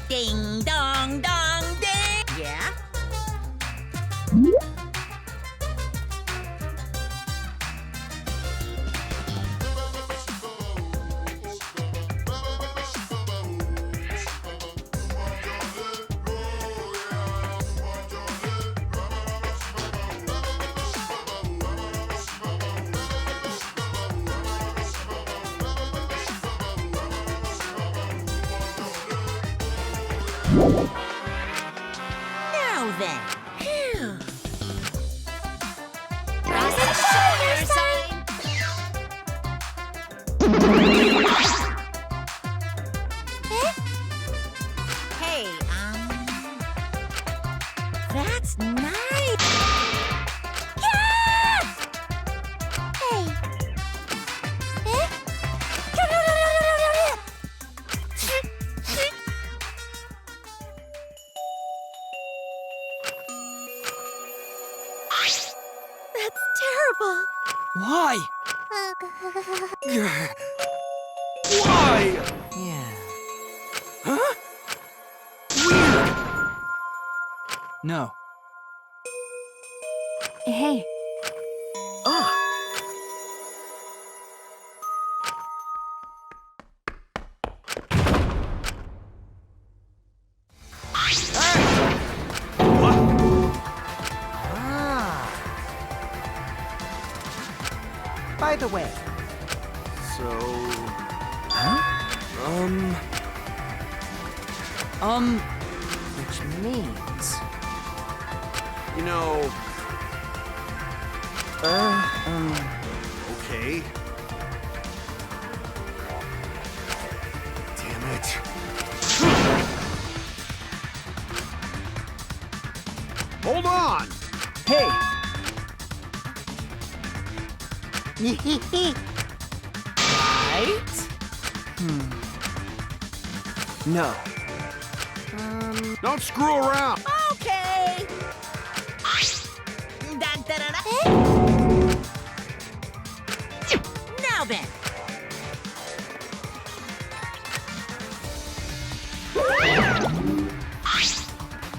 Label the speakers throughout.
Speaker 1: Ding dong dong ding. Yeah? Now then. Phew. Shoulder sign. Hey, that's nice. Yeah! Hey. That's terrible.
Speaker 2: Why? Why?
Speaker 1: Yeah.
Speaker 2: Huh? Weird. No.
Speaker 1: Hey.
Speaker 2: Ah.
Speaker 1: By the way.
Speaker 2: So...
Speaker 1: Huh? Which means...
Speaker 2: You know... Okay. Damn it. Hold on!
Speaker 1: Hey! Right?
Speaker 2: No. Don't screw around!
Speaker 1: Okay! Now then!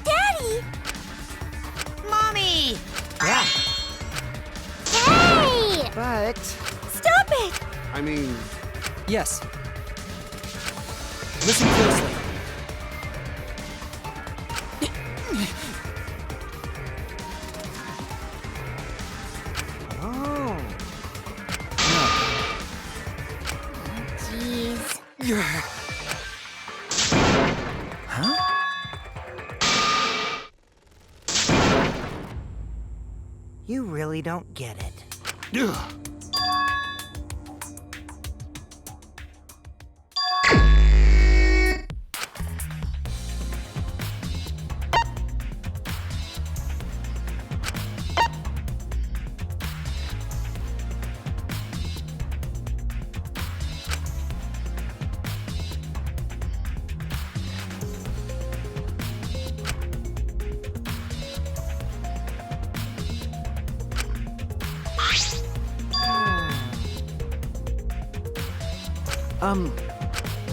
Speaker 1: Daddy! Mommy!
Speaker 3: Yeah,
Speaker 1: Hey!
Speaker 3: but...
Speaker 1: Stop it!
Speaker 2: I mean... Yes. Listen closely.
Speaker 3: Oh.
Speaker 1: Jeez.
Speaker 3: Huh? You really don't get it.
Speaker 2: Ugh.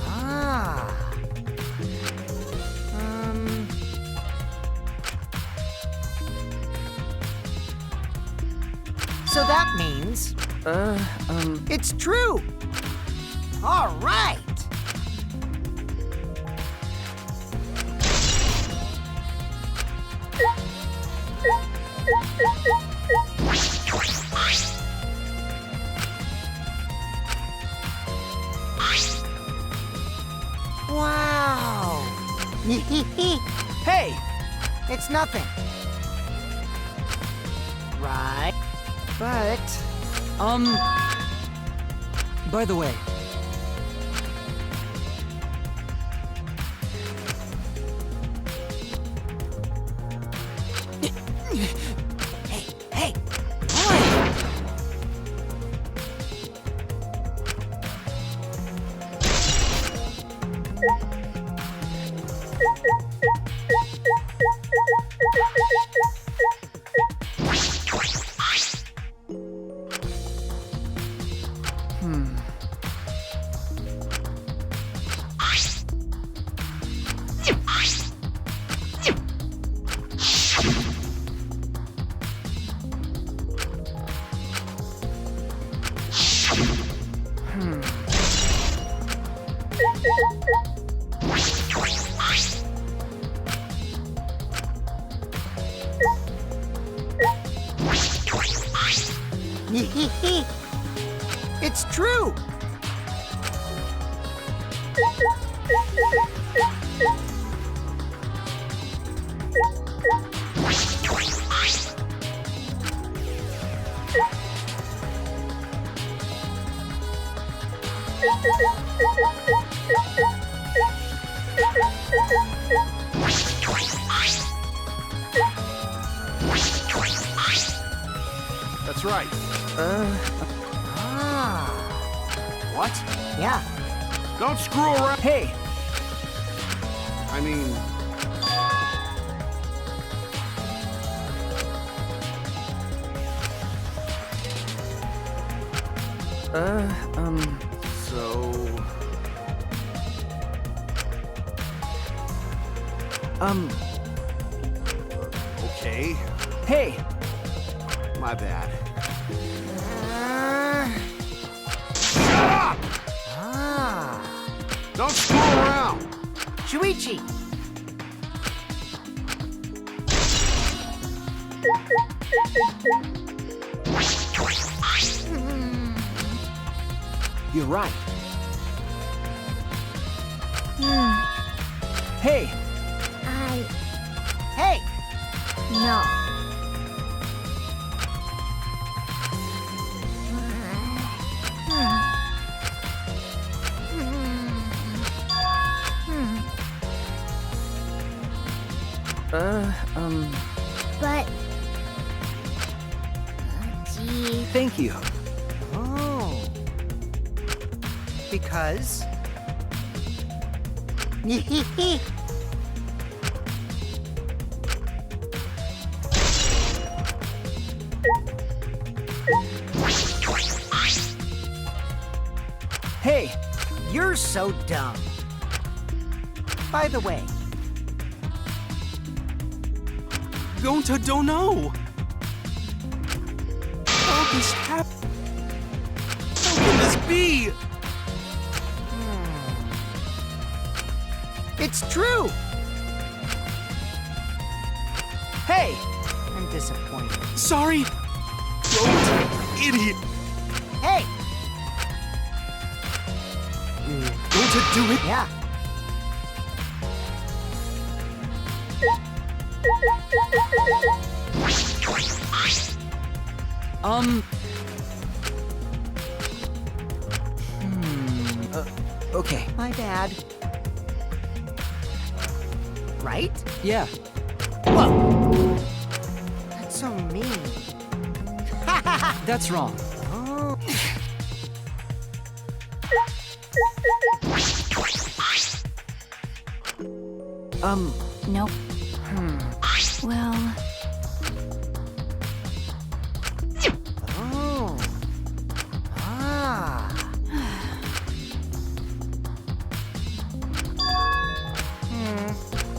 Speaker 3: Ah. So that means... It's true! All right! Wow!
Speaker 2: Hey!
Speaker 3: It's nothing. Right? But...
Speaker 2: By the way...
Speaker 3: Hey!
Speaker 2: Boy!
Speaker 3: It's true.
Speaker 2: That's right. What?
Speaker 3: Yeah.
Speaker 2: Don't screw around. Hey. I mean... So... Okay. Hey! My bad. Shut up! Don't screw around!
Speaker 3: Shuichi.
Speaker 2: You're right. Hey!
Speaker 3: Hey!
Speaker 1: No. But... gee...
Speaker 2: Thank you.
Speaker 3: Oh. Because?
Speaker 2: Hey!
Speaker 3: You're so dumb. By the way,
Speaker 2: Don't know. How this happen? How can this be?
Speaker 3: it's true.
Speaker 2: Hey!
Speaker 3: I'm disappointed.
Speaker 2: Sorry. Don't, idiot.
Speaker 3: Hey!
Speaker 2: Don't do it.
Speaker 3: Yeah.
Speaker 2: Okay.
Speaker 3: My bad. Right?
Speaker 2: Yeah.
Speaker 3: Whoa! That's so mean.
Speaker 2: That's wrong.
Speaker 3: Oh.
Speaker 1: Nope. Well...
Speaker 3: Oh. Ah.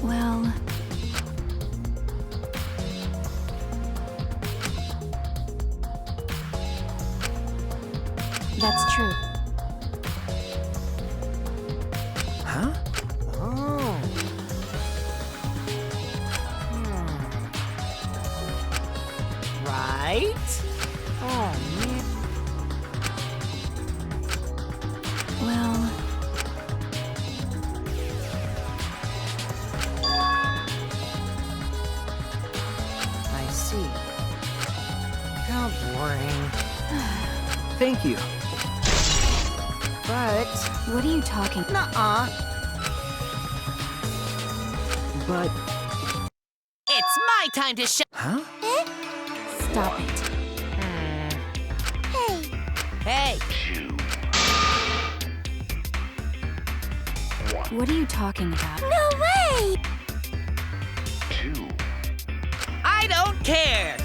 Speaker 1: well... That's true.
Speaker 2: Huh?
Speaker 3: Oh. Right? Oh, man.
Speaker 1: Well...
Speaker 3: I see. How boring.
Speaker 2: Thank you.
Speaker 3: But...
Speaker 1: What are you talking...
Speaker 3: Nuh-uh.
Speaker 2: But...
Speaker 4: It's my time to show.
Speaker 2: Huh?
Speaker 1: Stop it.
Speaker 4: Hey,
Speaker 1: What are you talking about?
Speaker 5: No way!
Speaker 4: I don't care.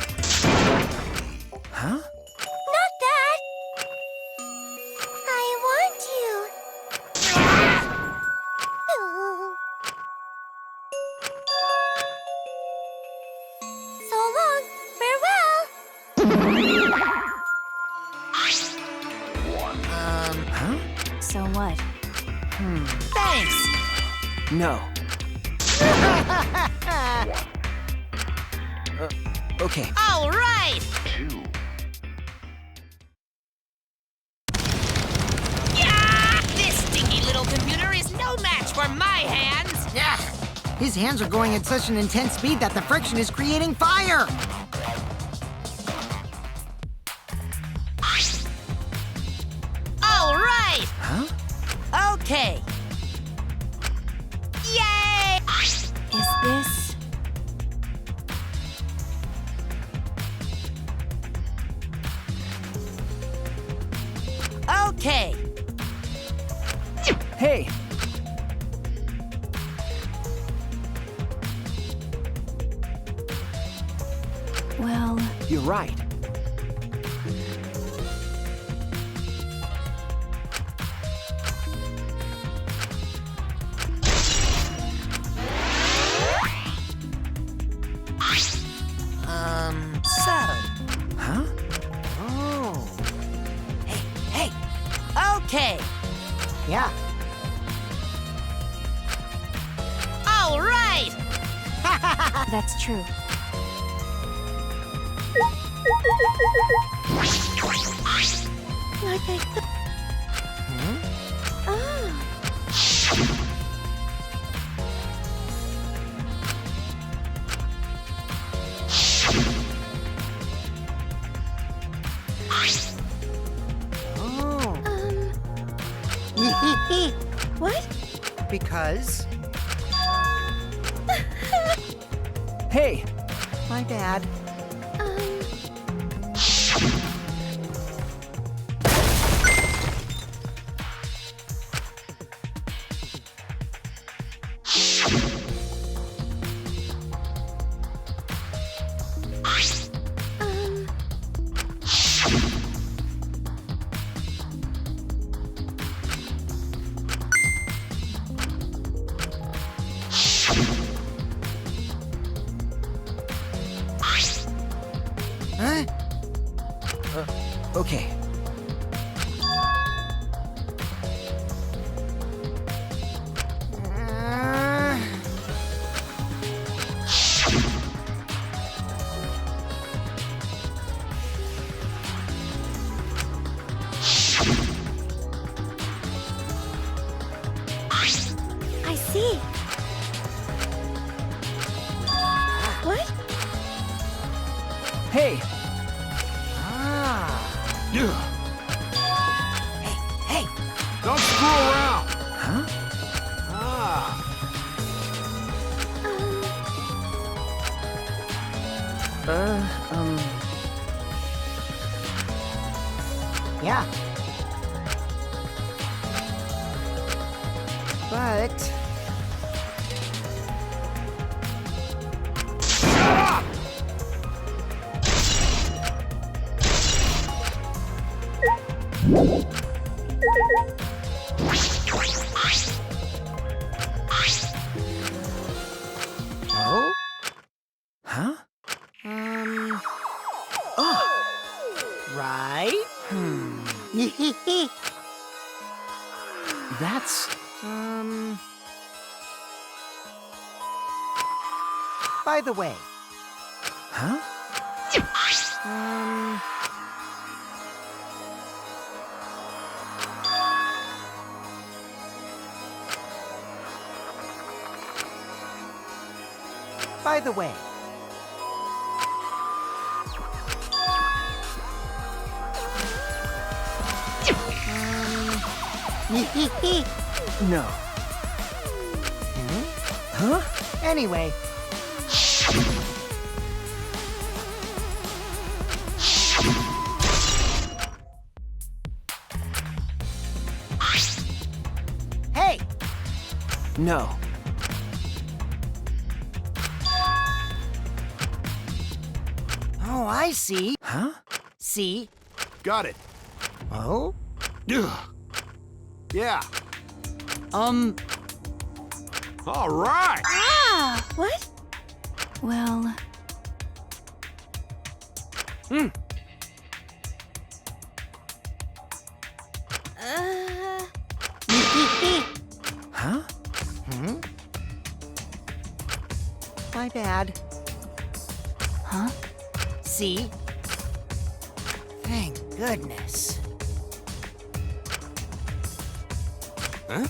Speaker 2: Huh?
Speaker 5: Not that! I want you! So long! Farewell!
Speaker 2: Huh?
Speaker 1: So what?
Speaker 4: Thanks.
Speaker 2: No. Okay.
Speaker 4: All right. Yeah! This stinky little computer is no match for my hands.
Speaker 3: Yeah. His hands are going at such an intense speed that the friction is creating fire.
Speaker 4: All right.
Speaker 2: Huh?
Speaker 4: Okay. Yay!
Speaker 1: Is this...
Speaker 4: Okay.
Speaker 2: Hey!
Speaker 1: Well,
Speaker 2: You're right.
Speaker 4: So.
Speaker 2: Huh?
Speaker 3: Oh.
Speaker 4: Hey. Okay.
Speaker 3: Yeah.
Speaker 4: All right.
Speaker 1: that's true.
Speaker 5: Like I thought. Ah.
Speaker 3: Oh.
Speaker 5: What?
Speaker 3: Because
Speaker 2: Hey!
Speaker 3: my bad.
Speaker 2: Huh? Okay.
Speaker 5: I see. What?
Speaker 2: Hey!
Speaker 3: Hey,
Speaker 6: Don't screw around.
Speaker 2: Huh?
Speaker 3: yeah. But oh?
Speaker 2: Huh?
Speaker 3: Right?
Speaker 2: That's...
Speaker 3: By the way,
Speaker 2: Huh?
Speaker 3: by the way,
Speaker 2: No. Huh?
Speaker 3: anyway, hey,
Speaker 2: No.
Speaker 3: oh, I see.
Speaker 2: Huh?
Speaker 3: See?
Speaker 6: Got it.
Speaker 3: Oh?
Speaker 6: Ugh. Yeah.
Speaker 3: Um,
Speaker 6: All right.
Speaker 5: Ah! What?
Speaker 1: Well,
Speaker 5: Uh.
Speaker 3: My bad.
Speaker 1: Huh?
Speaker 3: See? Thank goodness.
Speaker 6: Huh?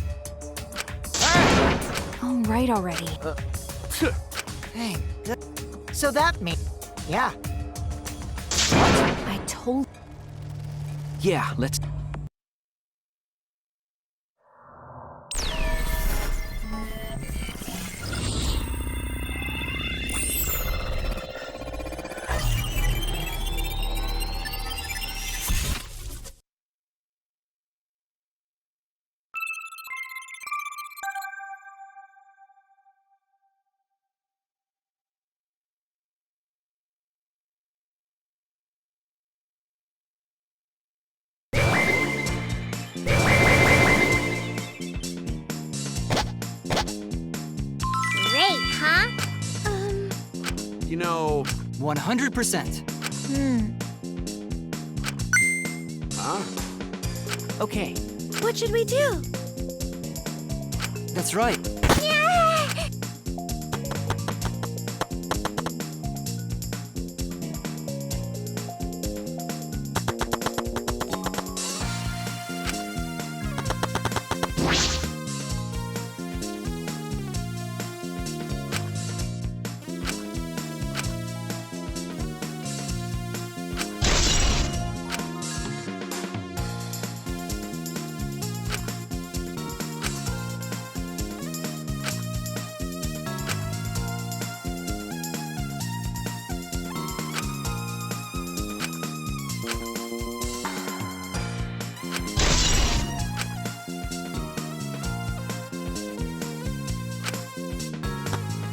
Speaker 1: All right already.
Speaker 3: Thank good. So that means, yeah.
Speaker 1: I told.
Speaker 2: Yeah, let's...
Speaker 5: Great, huh?
Speaker 6: You know,
Speaker 2: 100%.
Speaker 6: huh?
Speaker 2: Okay,
Speaker 5: What should we do?
Speaker 2: that's right.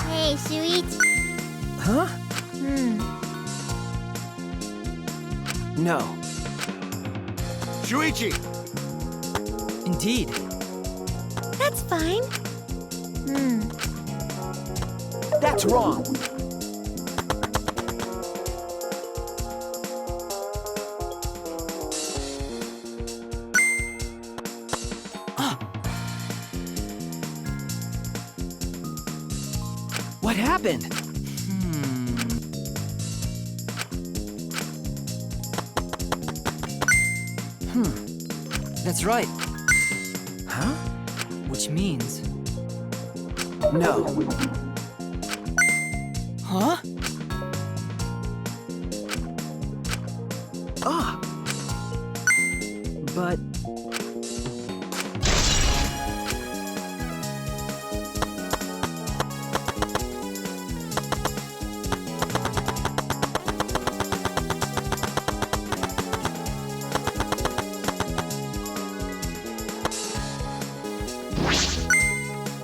Speaker 5: Hey, Shuichi.
Speaker 2: Huh? No.
Speaker 6: Shuichi!
Speaker 2: Indeed.
Speaker 5: That's fine.
Speaker 2: That's wrong. What happened? That's right. Huh? Which means... No. Huh? Ah! But...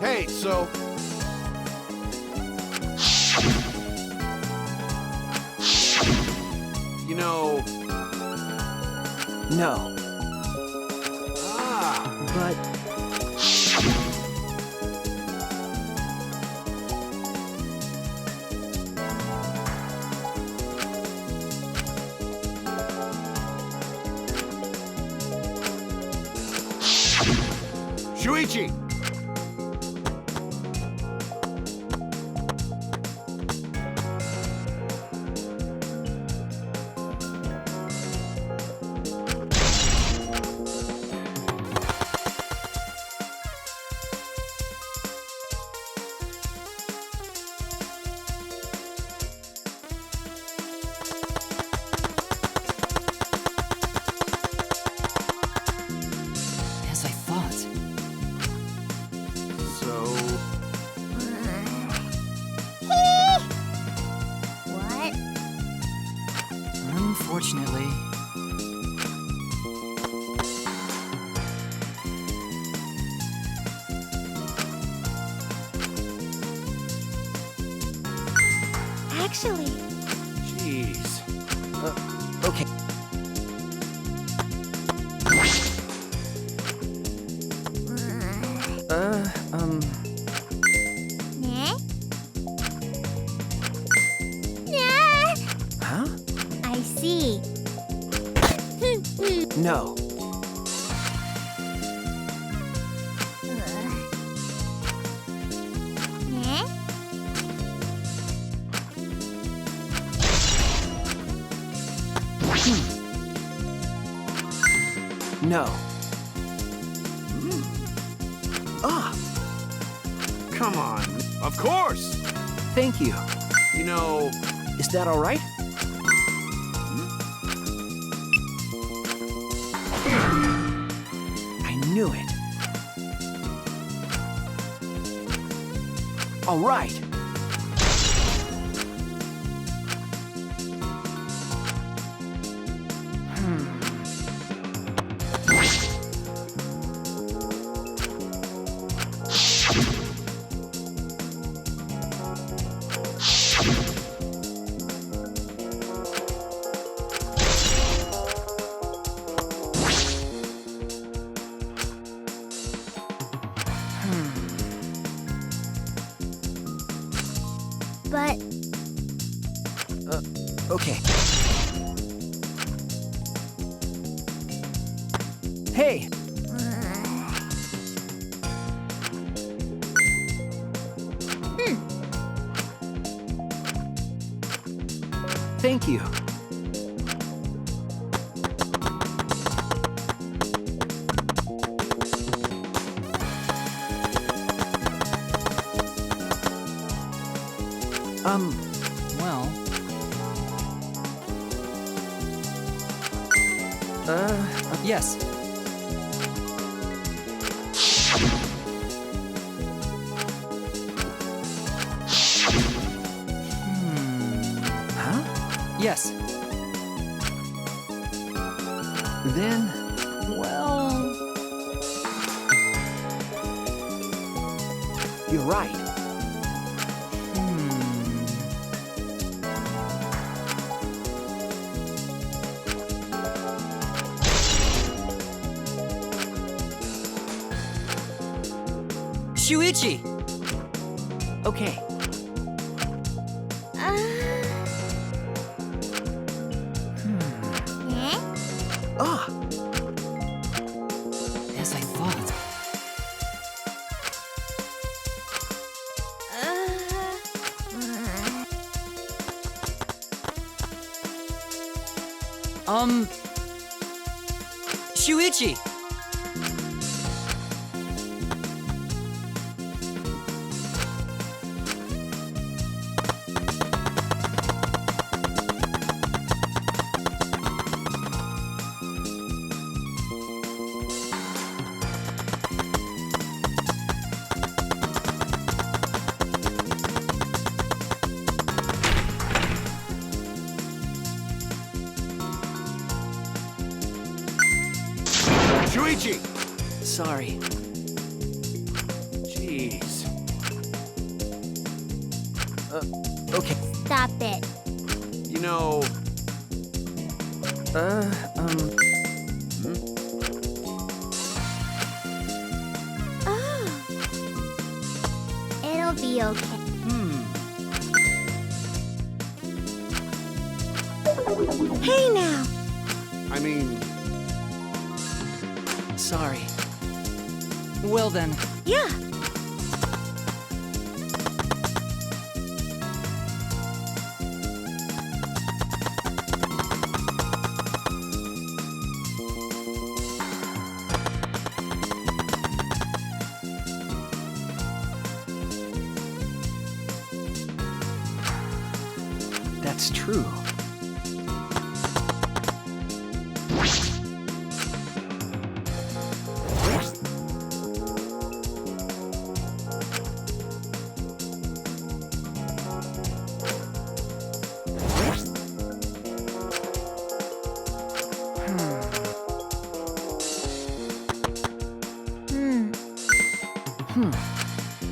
Speaker 6: Hey, so... You know...
Speaker 2: No.
Speaker 6: Ah,
Speaker 2: But...
Speaker 6: Shuichi!
Speaker 2: As I thought.
Speaker 6: So...
Speaker 5: What?
Speaker 2: Unfortunately...
Speaker 5: Actually,
Speaker 6: Jeez.
Speaker 2: Okay.
Speaker 5: nah? Nah!
Speaker 2: Huh?
Speaker 5: I see.
Speaker 2: No.
Speaker 5: Nah?
Speaker 2: No.
Speaker 6: Ah! Come on. Of course!
Speaker 2: Thank you.
Speaker 6: You know,
Speaker 2: Is that all right? I knew it. All right.
Speaker 5: But
Speaker 2: Okay. Hey, thank you. Well. Yes. Huh? Yes. Then, well... You're right. Shuichi! Okay.
Speaker 5: eh?
Speaker 2: Ah! As I thought. Shuichi!
Speaker 6: Shuichi!
Speaker 2: Sorry.
Speaker 6: Jeez.
Speaker 2: Okay.
Speaker 5: Stop it.
Speaker 6: You know,
Speaker 5: Oh. It'll be okay. Hey now.
Speaker 6: I mean,
Speaker 2: Sorry. Well then.
Speaker 5: Yeah.
Speaker 2: That's true.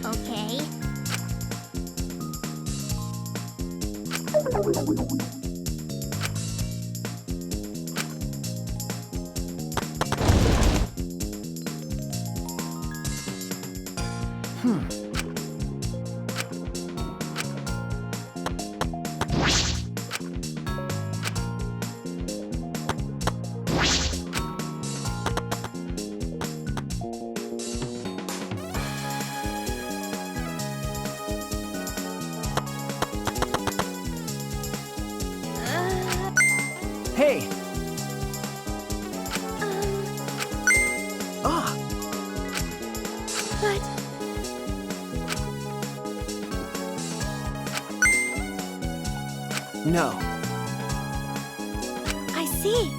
Speaker 5: Okay.
Speaker 2: Hey! No.
Speaker 5: I see.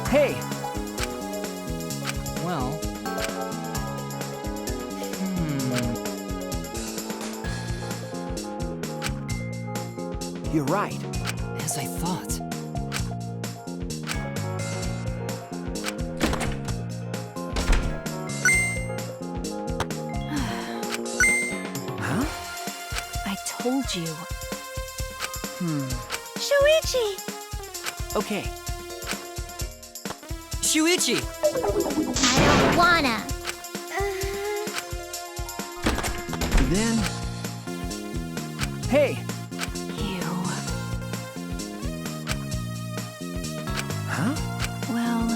Speaker 2: Hey!
Speaker 7: Well.
Speaker 2: You're right.
Speaker 7: As I thought.
Speaker 2: Huh?
Speaker 1: I told you.
Speaker 5: Shuichi!
Speaker 2: Okay.
Speaker 7: Shuichi!
Speaker 5: I don't wanna.
Speaker 2: Then... Hey!
Speaker 1: You.
Speaker 2: Huh?
Speaker 1: Well.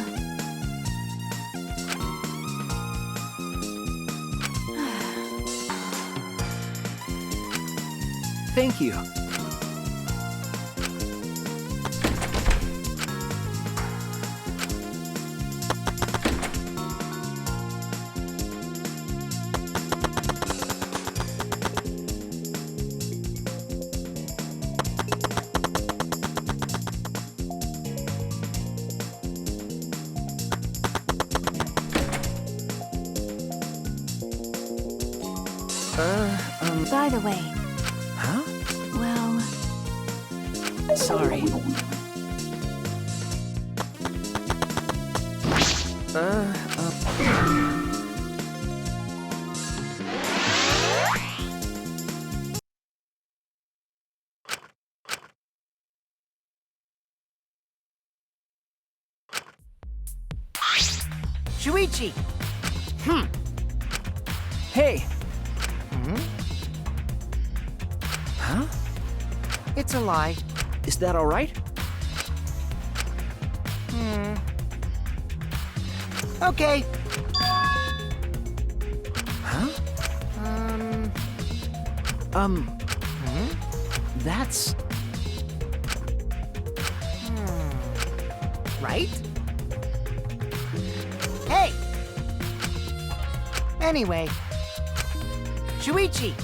Speaker 2: Thank you.
Speaker 1: By the way,
Speaker 2: Huh?
Speaker 1: well.
Speaker 2: Sorry.
Speaker 3: Shuichi!
Speaker 2: Hey! Huh?
Speaker 3: It's a lie.
Speaker 2: Is that all right?
Speaker 3: Okay.
Speaker 2: Huh? That's...
Speaker 3: Right? Hey! Anyway. Shuichi!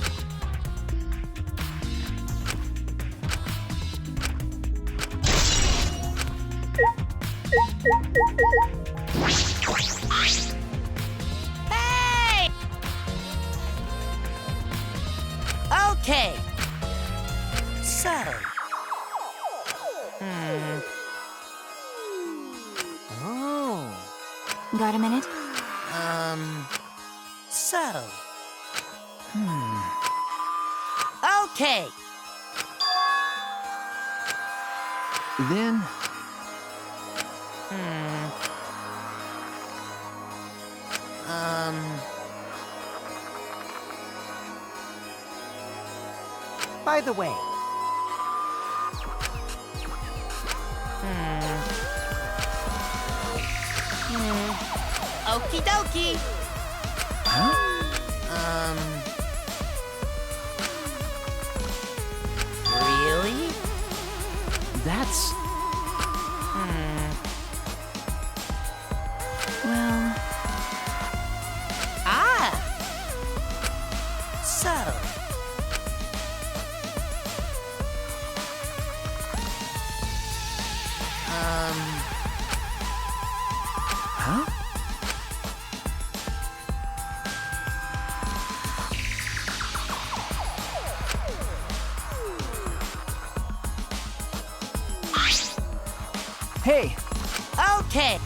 Speaker 4: Hey! Okay. So. Oh.
Speaker 1: Got a minute?
Speaker 4: So. Okay.
Speaker 2: Then...
Speaker 3: By the way.
Speaker 4: Okie dokie.
Speaker 2: Huh?
Speaker 4: Really?
Speaker 2: That's...
Speaker 1: Well.
Speaker 4: Ah. So.
Speaker 2: Huh? Hey!
Speaker 4: Okay.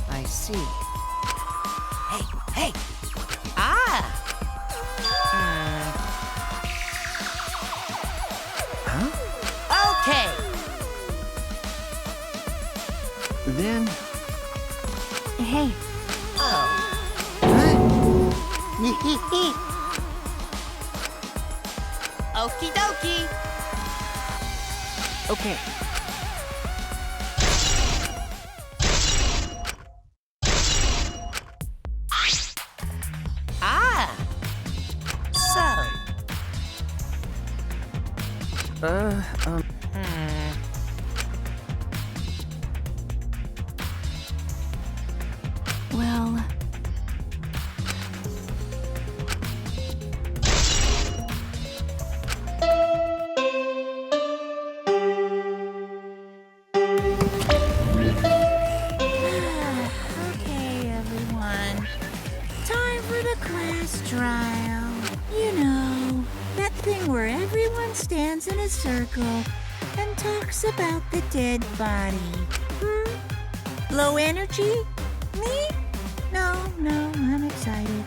Speaker 3: I see. Hey, hey!
Speaker 4: Ah.
Speaker 2: Huh?
Speaker 4: Okay.
Speaker 2: Then...
Speaker 1: Hey,
Speaker 4: Oh. Okie dokie.
Speaker 3: Okay.
Speaker 4: Ah! So,
Speaker 1: Well,
Speaker 2: Okay, everyone. Time for the class trial. You know, that thing where everyone stands in a circle and talks about the dead body. Low energy? Me? No, I'm excited.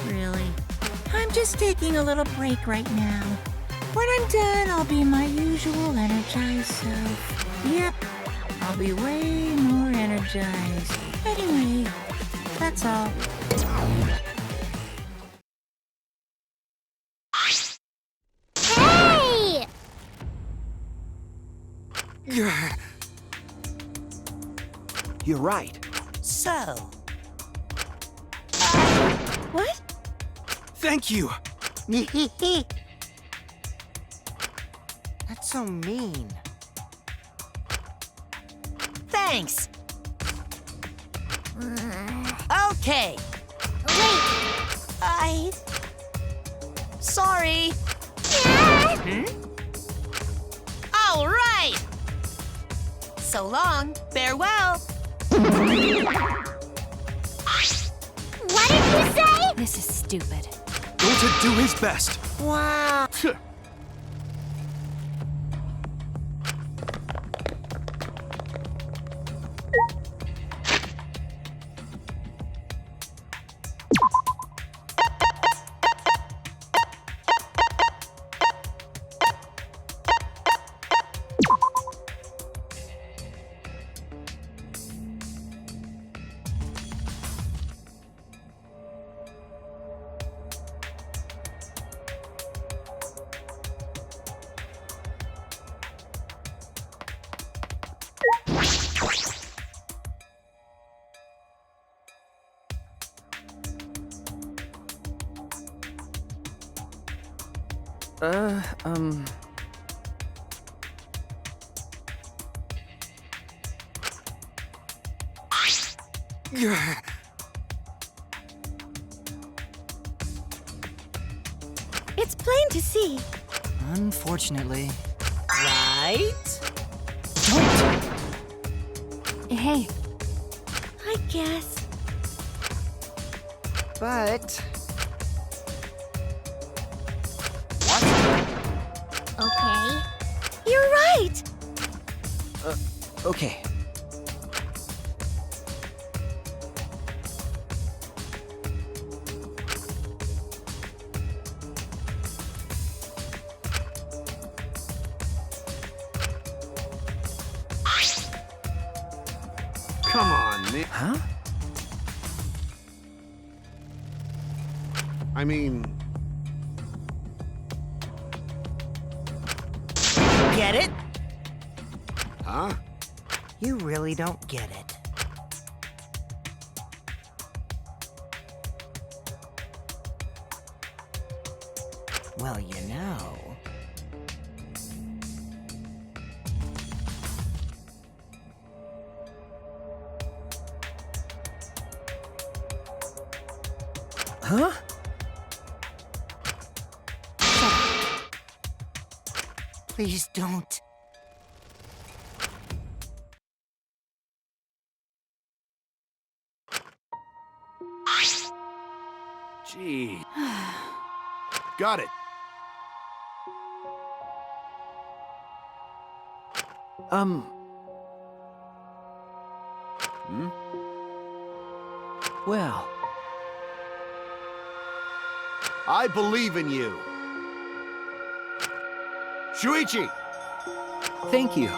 Speaker 2: Really. I'm just taking a little break right now. When I'm done, I'll be my usual energized self. Yep, I'll be way more energized. Anyway, that's all.
Speaker 5: Hey!
Speaker 3: You're right.
Speaker 4: so.
Speaker 2: What?
Speaker 6: Thank you.
Speaker 3: That's so mean.
Speaker 4: Thanks. Okay.
Speaker 5: Wait.
Speaker 4: Sorry. All right. So long. Farewell.
Speaker 5: What did you say?
Speaker 1: this is stupid.
Speaker 6: Going to do his best.
Speaker 3: Wow.
Speaker 2: It's plain to see.
Speaker 7: Unfortunately.
Speaker 4: Right?
Speaker 1: Hey,
Speaker 2: I guess.
Speaker 3: But
Speaker 5: Okay.
Speaker 2: You're right.
Speaker 3: okay.
Speaker 6: Come on, man.
Speaker 3: Huh?
Speaker 6: I mean,
Speaker 3: Get it?
Speaker 6: huh?
Speaker 3: You really don't get it. Well, you know. Huh? Please don't.
Speaker 6: Gee. Got it.
Speaker 3: Well,
Speaker 6: I believe in you. Shuichi!
Speaker 3: thank you.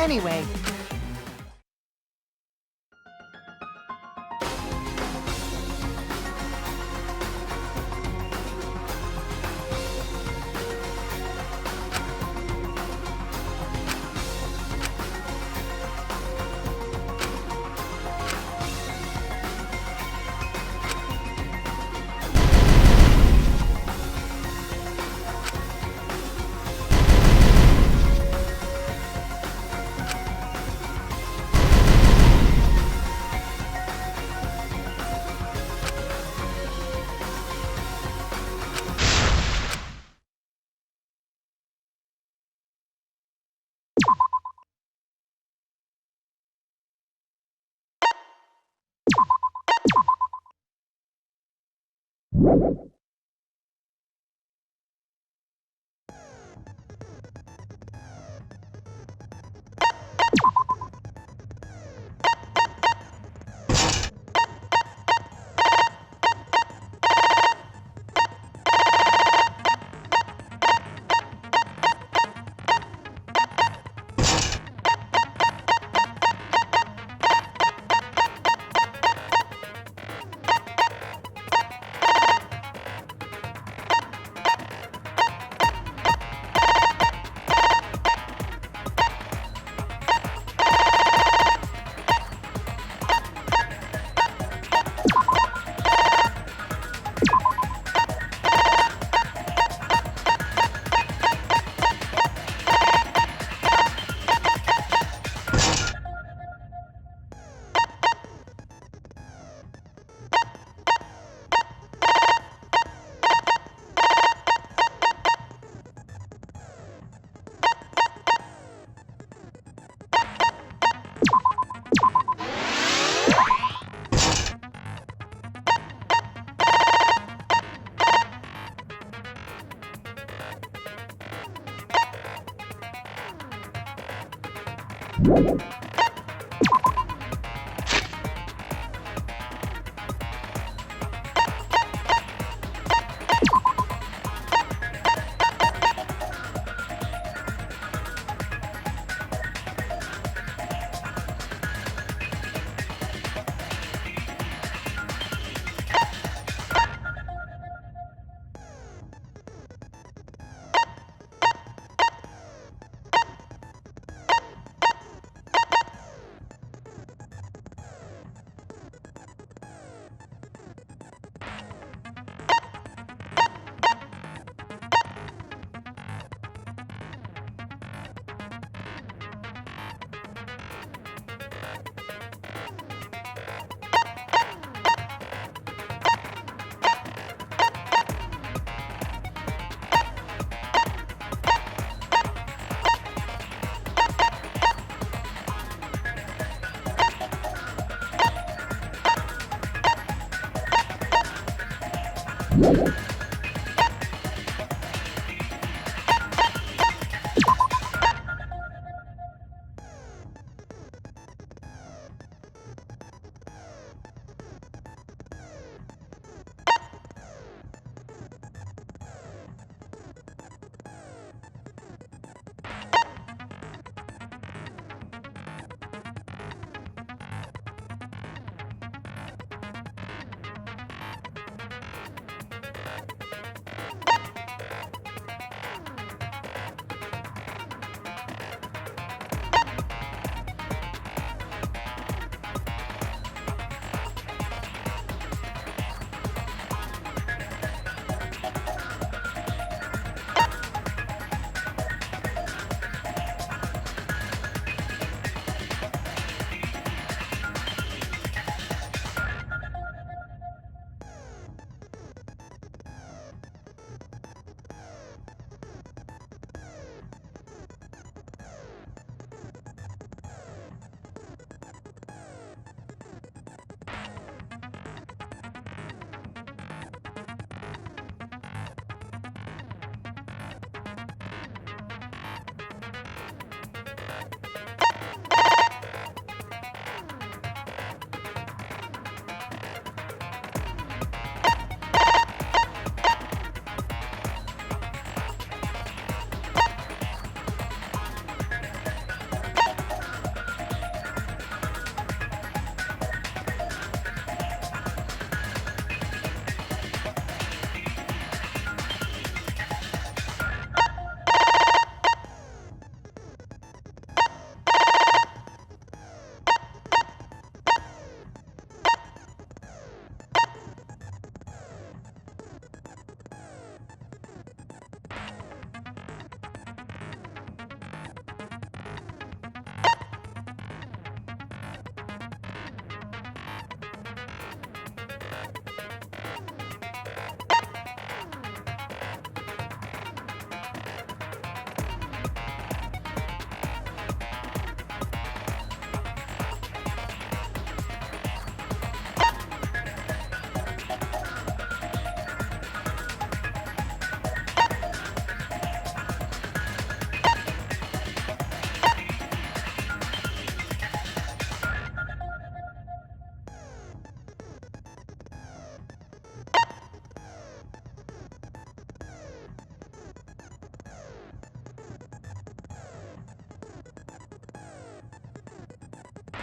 Speaker 3: Anyway,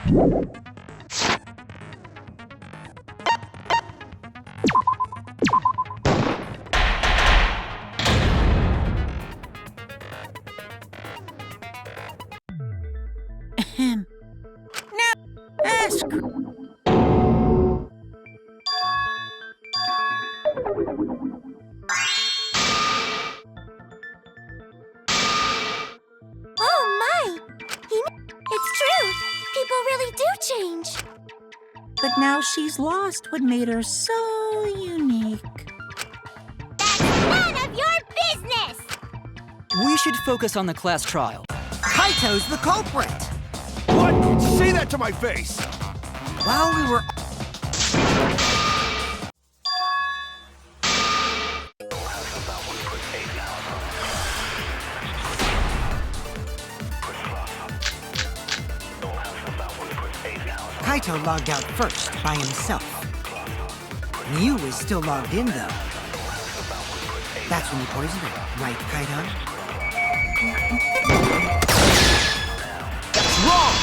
Speaker 2: Ahem. Now, ask.
Speaker 5: Oh my! It's true! People really do change!
Speaker 2: But now she's lost what made her so unique.
Speaker 5: That's none of your business!
Speaker 7: We should focus on the class trial.
Speaker 3: Kaito's the culprit.
Speaker 6: What? Say that to my face!
Speaker 3: While we were... Kaito logged out first by himself. Miu was still logged in, though. That's when you poisoned her, right, Kaito?
Speaker 6: That's wrong!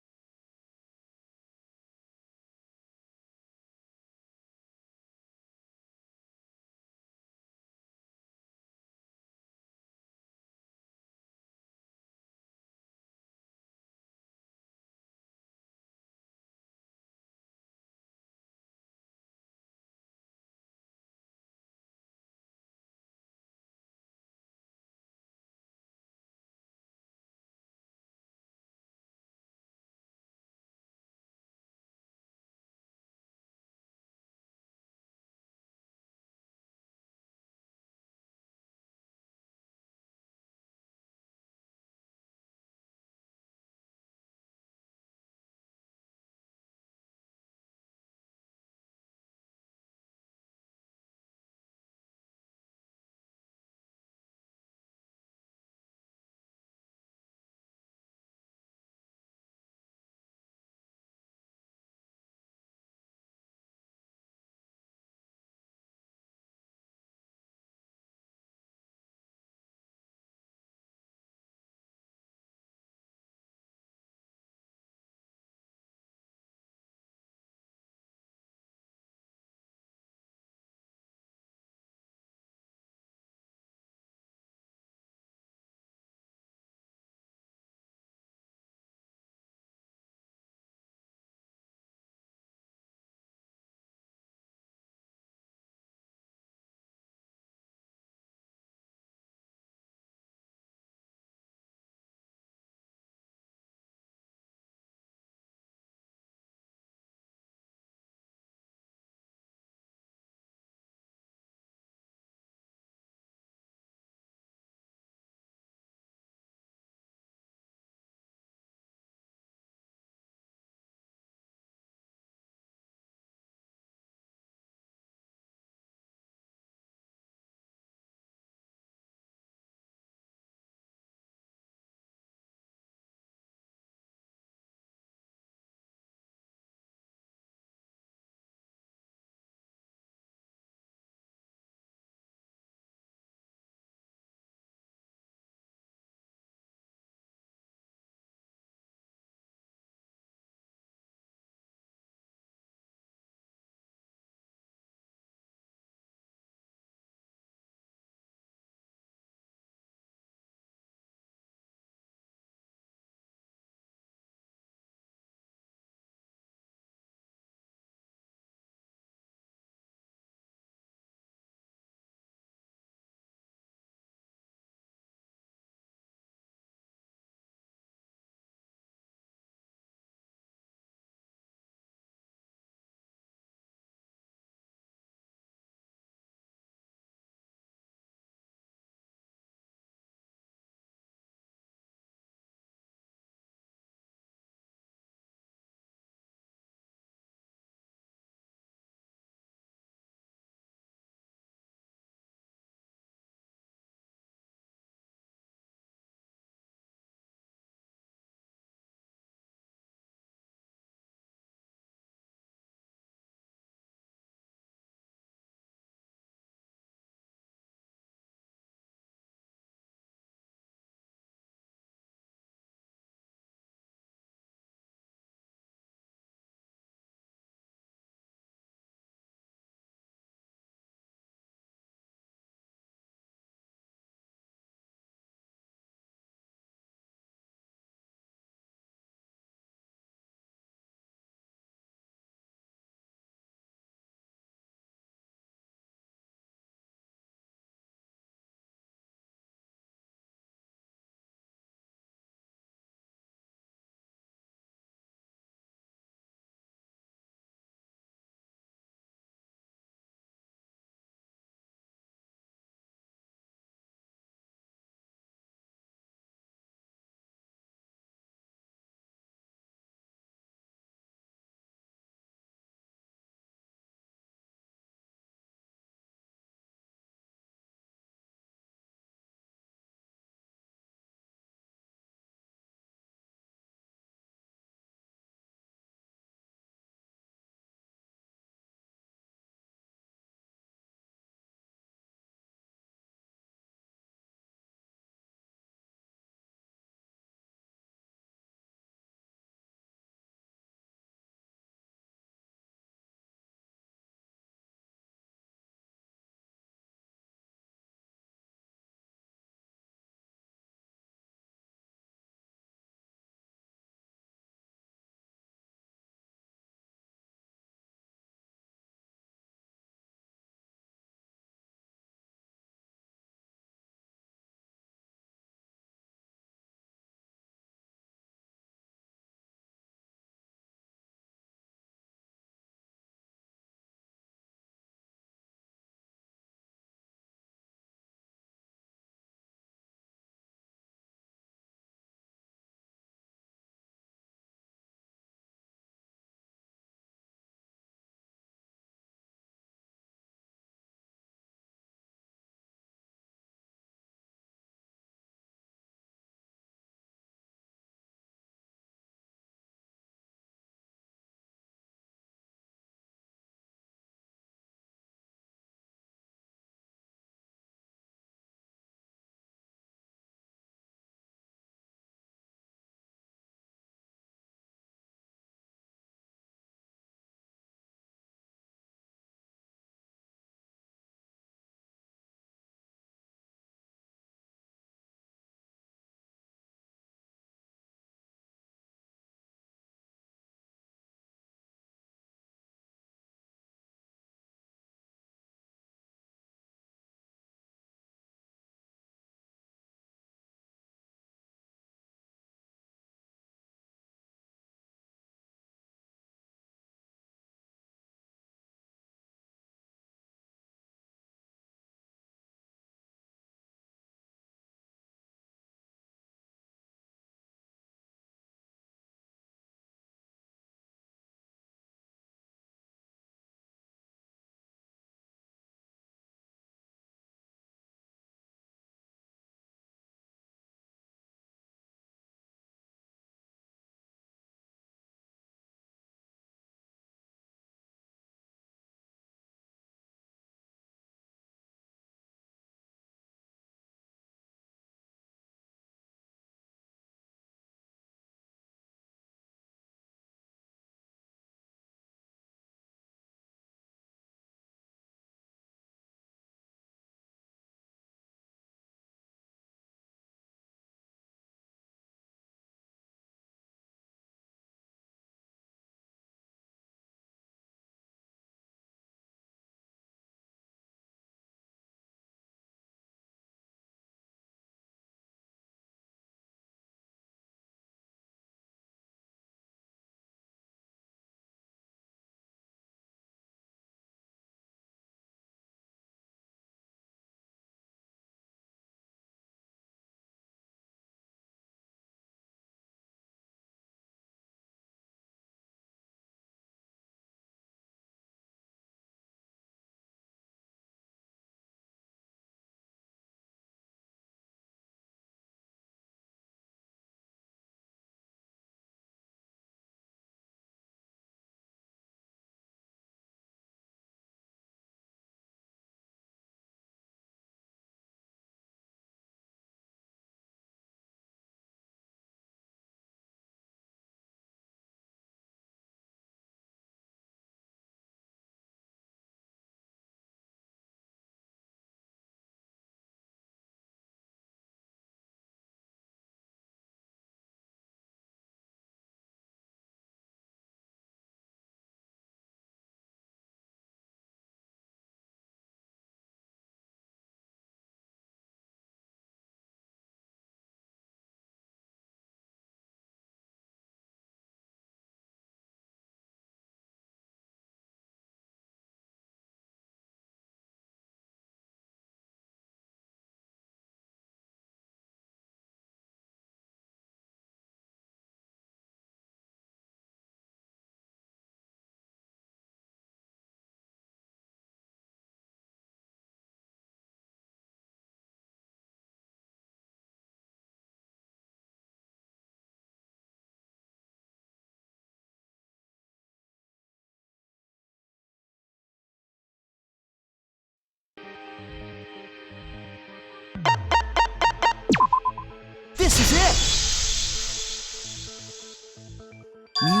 Speaker 7: Mew.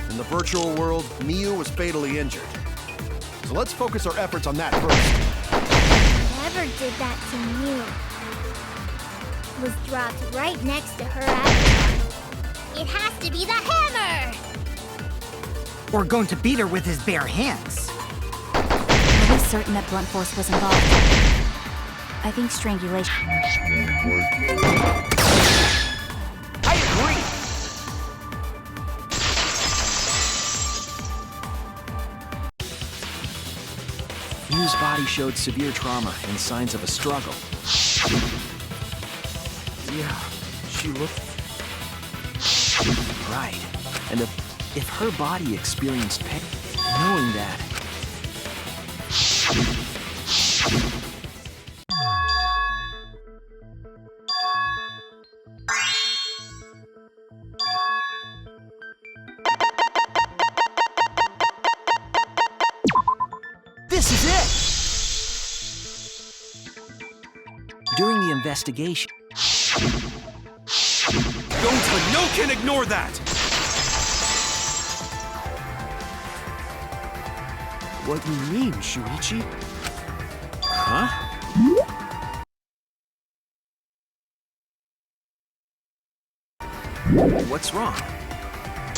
Speaker 6: In the virtual world, Miu was fatally injured. So let's focus our efforts on that first.
Speaker 5: Whoever did that to Mew was dropped right next to her avatar. It has to be the hammer!
Speaker 3: Or going to beat her with his bare hands.
Speaker 1: Are we certain that blunt force was involved? I think strangulation.
Speaker 6: I agree!
Speaker 8: Mew's body showed severe trauma and signs of a struggle.
Speaker 6: Yeah, she looked...
Speaker 8: Right. And if her body experienced pain, knowing that... This is it! During the investigation...
Speaker 6: Gonta, no can ignore that! What do you mean, Shuichi?
Speaker 8: Huh? What's wrong?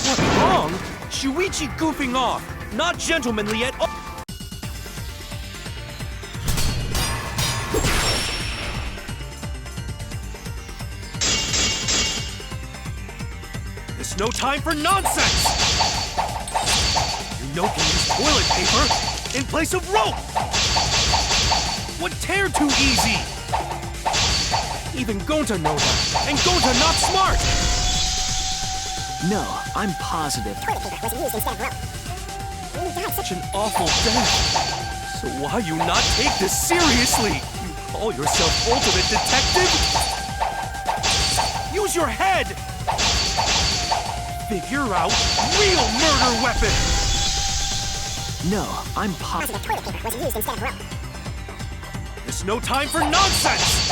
Speaker 6: What's wrong? Shuichi goofing off! Not gentlemanly at all! There's no time for nonsense! You know can use toilet paper in place of rope! What tear too easy? Even Gonta know that, and Gonta not smart!
Speaker 8: No, I'm positive.
Speaker 6: Such an awful death. So why you not take this seriously? You call yourself ultimate detective? Use your head! Figure out real murder weapon!
Speaker 8: No, I'm positive.
Speaker 6: There's no time for nonsense!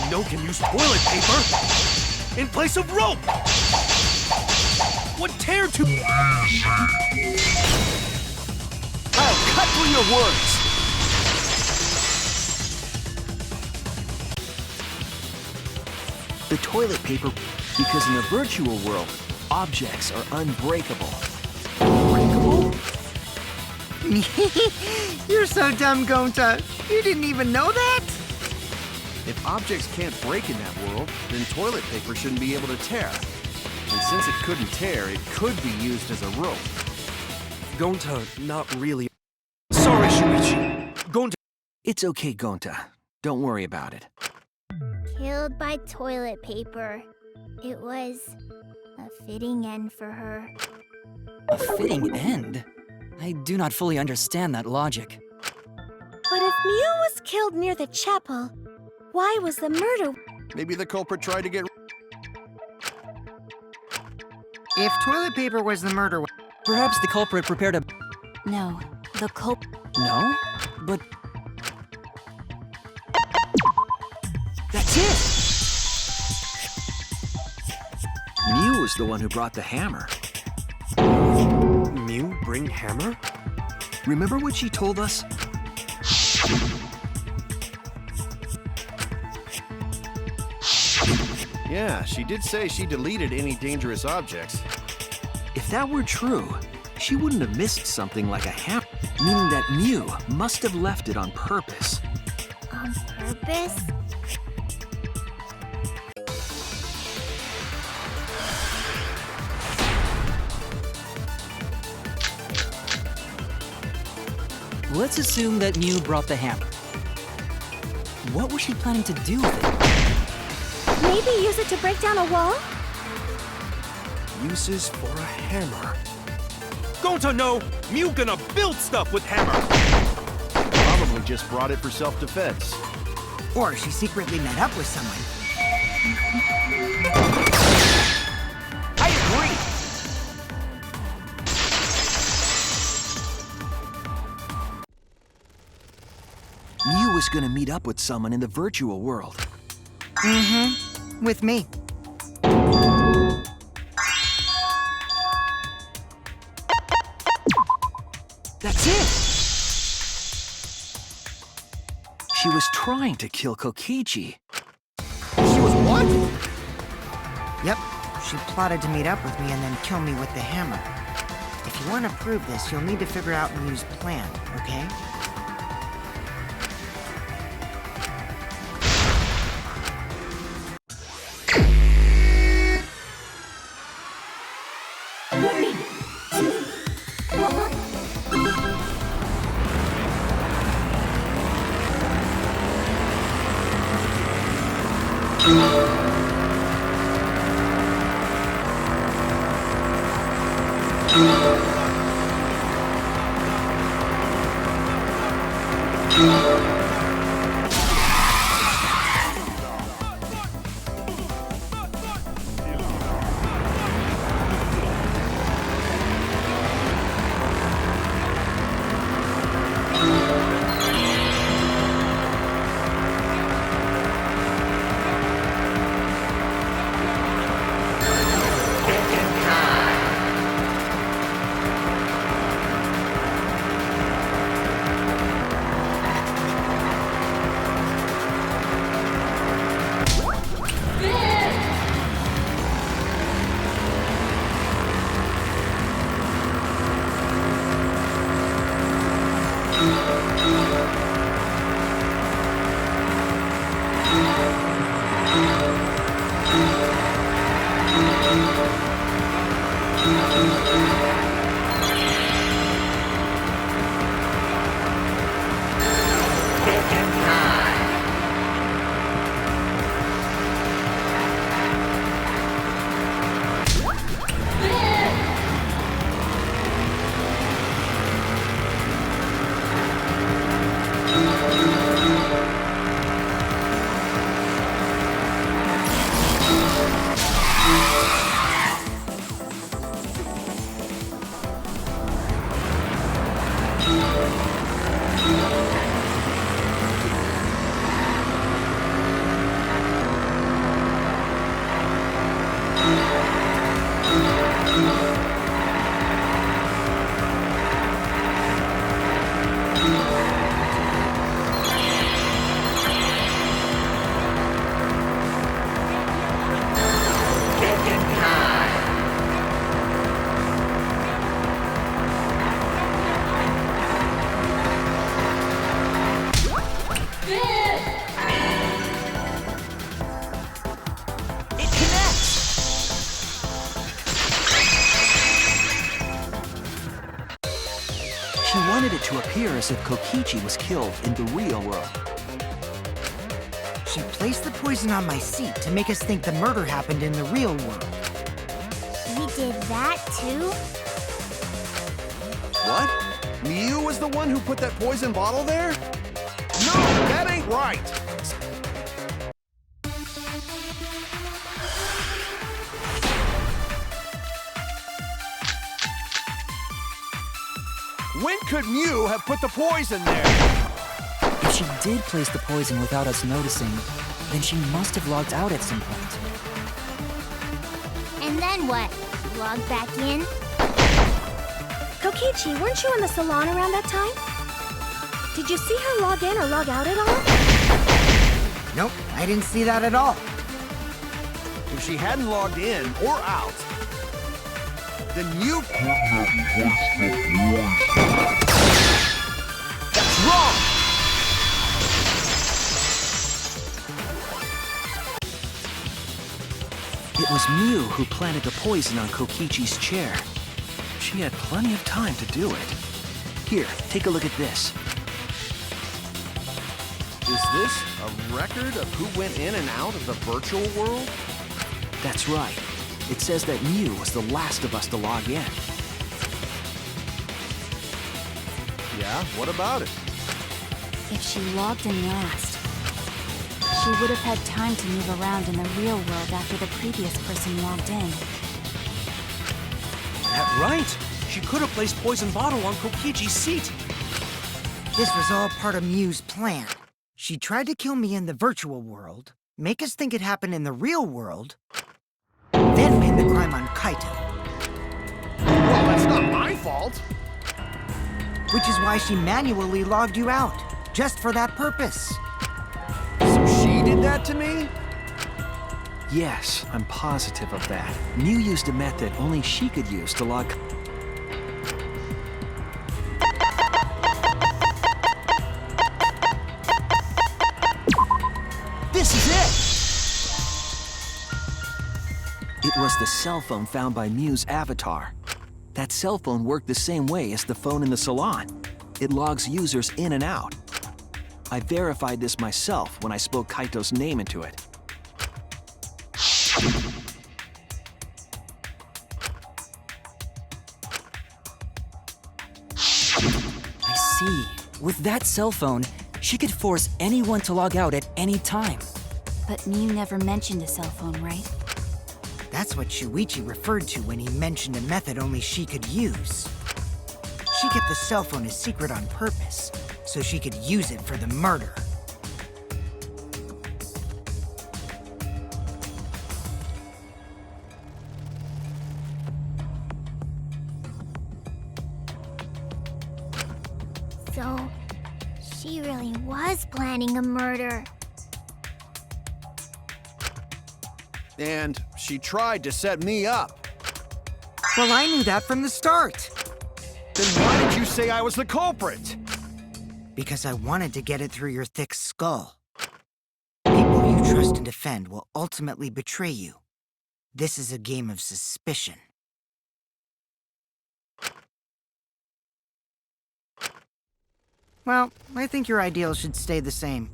Speaker 6: You know can use toilet paper in place of rope! What tear to... I'll cut through your words!
Speaker 8: The toilet paper, because in the virtual world, objects are unbreakable.
Speaker 3: Unbreakable? You're so dumb, Gonta. You didn't even know that?
Speaker 6: If objects can't break in that world, then toilet paper shouldn't be able to tear. And since it couldn't tear, it could be used as a rope. Gonta, not really. Sorry, Shuichi. Gonta...
Speaker 8: It's okay, Gonta. Don't worry about it.
Speaker 5: Killed by toilet paper. It was a fitting end for her.
Speaker 7: A fitting end? I do not fully understand that logic.
Speaker 2: But if Mew was killed near the chapel, why was the murder?
Speaker 6: Maybe the culprit tried to get...
Speaker 3: If toilet paper was the murder weapon,
Speaker 7: Perhaps the culprit prepared a...
Speaker 1: No, the
Speaker 7: No? But...
Speaker 8: That's it! Mew was the one who brought the hammer.
Speaker 6: Mew bring hammer?
Speaker 8: Remember what she told us?
Speaker 6: Yeah, she did say she deleted any dangerous objects.
Speaker 8: If that were true, she wouldn't have missed something like a hammer, meaning that Mew must have left it on purpose.
Speaker 5: On purpose?
Speaker 7: Let's assume that Mew brought the hammer. What was she planning to do with it?
Speaker 2: Maybe use it to break down a wall?
Speaker 6: Uses for a hammer. Gonta, no! Mew gonna build stuff with hammer! probably just brought it for self-defense.
Speaker 3: Or she secretly met up with someone.
Speaker 8: I agree! Mew was gonna meet up with someone in the virtual world.
Speaker 3: Mm-hmm. With me.
Speaker 8: That's it! She was trying to kill Kokichi.
Speaker 6: She was what?
Speaker 3: Yep. She plotted to meet up with me and then kill me with the hammer. If you want to prove this, you'll need to figure out Mew's plan, okay?
Speaker 8: She wanted it to appear as if Kokichi was killed in the real world.
Speaker 3: She placed the poison on my seat to make us think the murder happened in the real world.
Speaker 5: We did that too?
Speaker 6: What? Mew was the one who put that poison bottle there? No, that ain't right! When could Mew have put the poison there?
Speaker 7: If she did place the poison without us noticing, then she must have logged out at some point.
Speaker 5: And then what? Log back in?
Speaker 9: Kokichi, weren't you in the salon around that time? Did you see her log in or log out at all?
Speaker 3: Nope, I didn't see that at all.
Speaker 6: If she hadn't logged in or out, then you couldn't have placed the poison. That's wrong!
Speaker 8: It was Mew who planted the poison on Kokichi's chair. She had plenty of time to do it. Here, take a look at this.
Speaker 6: Is this a record of who went in and out of the virtual world?
Speaker 8: That's right. It says that Mew was the last of us to log in.
Speaker 6: Yeah, what about it?
Speaker 1: If she logged in last, she would have had time to move around in the real world after the previous person logged in.
Speaker 8: That right! She could have placed poison bottle on Kokichi's seat.
Speaker 3: This was all part of Mew's plan. She tried to kill me in the virtual world, make us think it happened in the real world, then pin the crime on Kaito.
Speaker 6: Well, that's not my fault.
Speaker 3: Which is why she manually logged you out, just for that purpose.
Speaker 6: So she did that to me?
Speaker 8: Yes, I'm positive of that. Mew used a method only she could use to log... This is it! It was the cell phone found by Mew's avatar. That cell phone worked the same way as the phone in the salon. It logs users in and out. I verified this myself when I spoke Kaito's name into it.
Speaker 7: I see. With that cell phone, she could force anyone to log out at any time.
Speaker 1: But Mew never mentioned a cell phone, right?
Speaker 3: That's what Shuichi referred to when he mentioned a method only she could use. She kept the cell phone a secret on purpose, so she could use it for the murder.
Speaker 5: So, she really was planning a murder.
Speaker 6: And she tried to set me up.
Speaker 3: Well, I knew that from the start.
Speaker 6: Then why did you say I was the culprit?
Speaker 3: Because I wanted to get it through your thick skull. People you trust and defend will ultimately betray you. This is a game of suspicion. Well, I think your ideals should stay the same.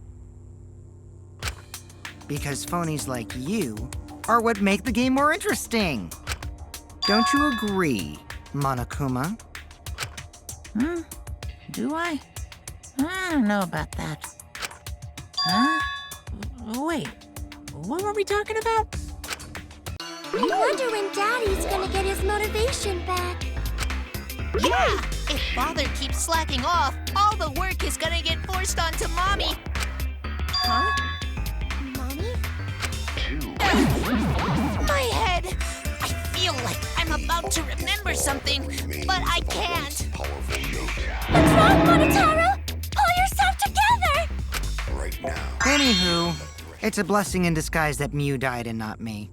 Speaker 3: Because phonies like you are what make the game more interesting. Don't you agree, Monokuma?
Speaker 2: Do I? I don't know about that. Huh? Wait, what were we talking about?
Speaker 5: I wonder when Daddy's gonna get his motivation back.
Speaker 4: Yeah! If Father keeps slacking off, all the work is gonna get forced onto Mommy.
Speaker 5: Huh? Mommy?
Speaker 4: My head! I feel like I'm about to remember something, but I can't.
Speaker 5: What's wrong, Monotaro? Pull yourself together!
Speaker 3: Anywho, it's a blessing in disguise that Mew died and not me.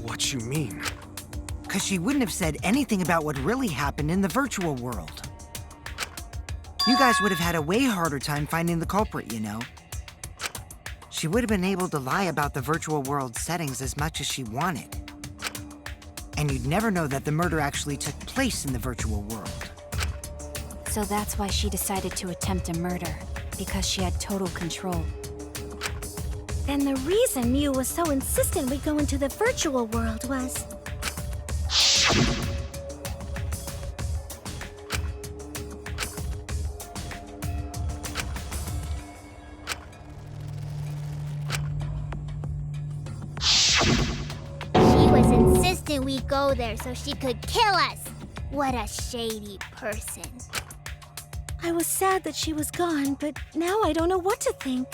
Speaker 6: What you mean?
Speaker 3: Because she wouldn't have said anything about what really happened in the virtual world. You guys would have had a way harder time finding the culprit, you know. She would have been able to lie about the virtual world settings as much as she wanted. And you'd never know that the murder actually took place in the virtual world.
Speaker 1: So that's why she decided to attempt a murder, because she had total control.
Speaker 9: And the reason Mew was so insistent we go into the virtual world was...
Speaker 5: She was insistent we go there so she could kill us. What a shady person.
Speaker 9: I was sad that she was gone, but now I don't know what to think.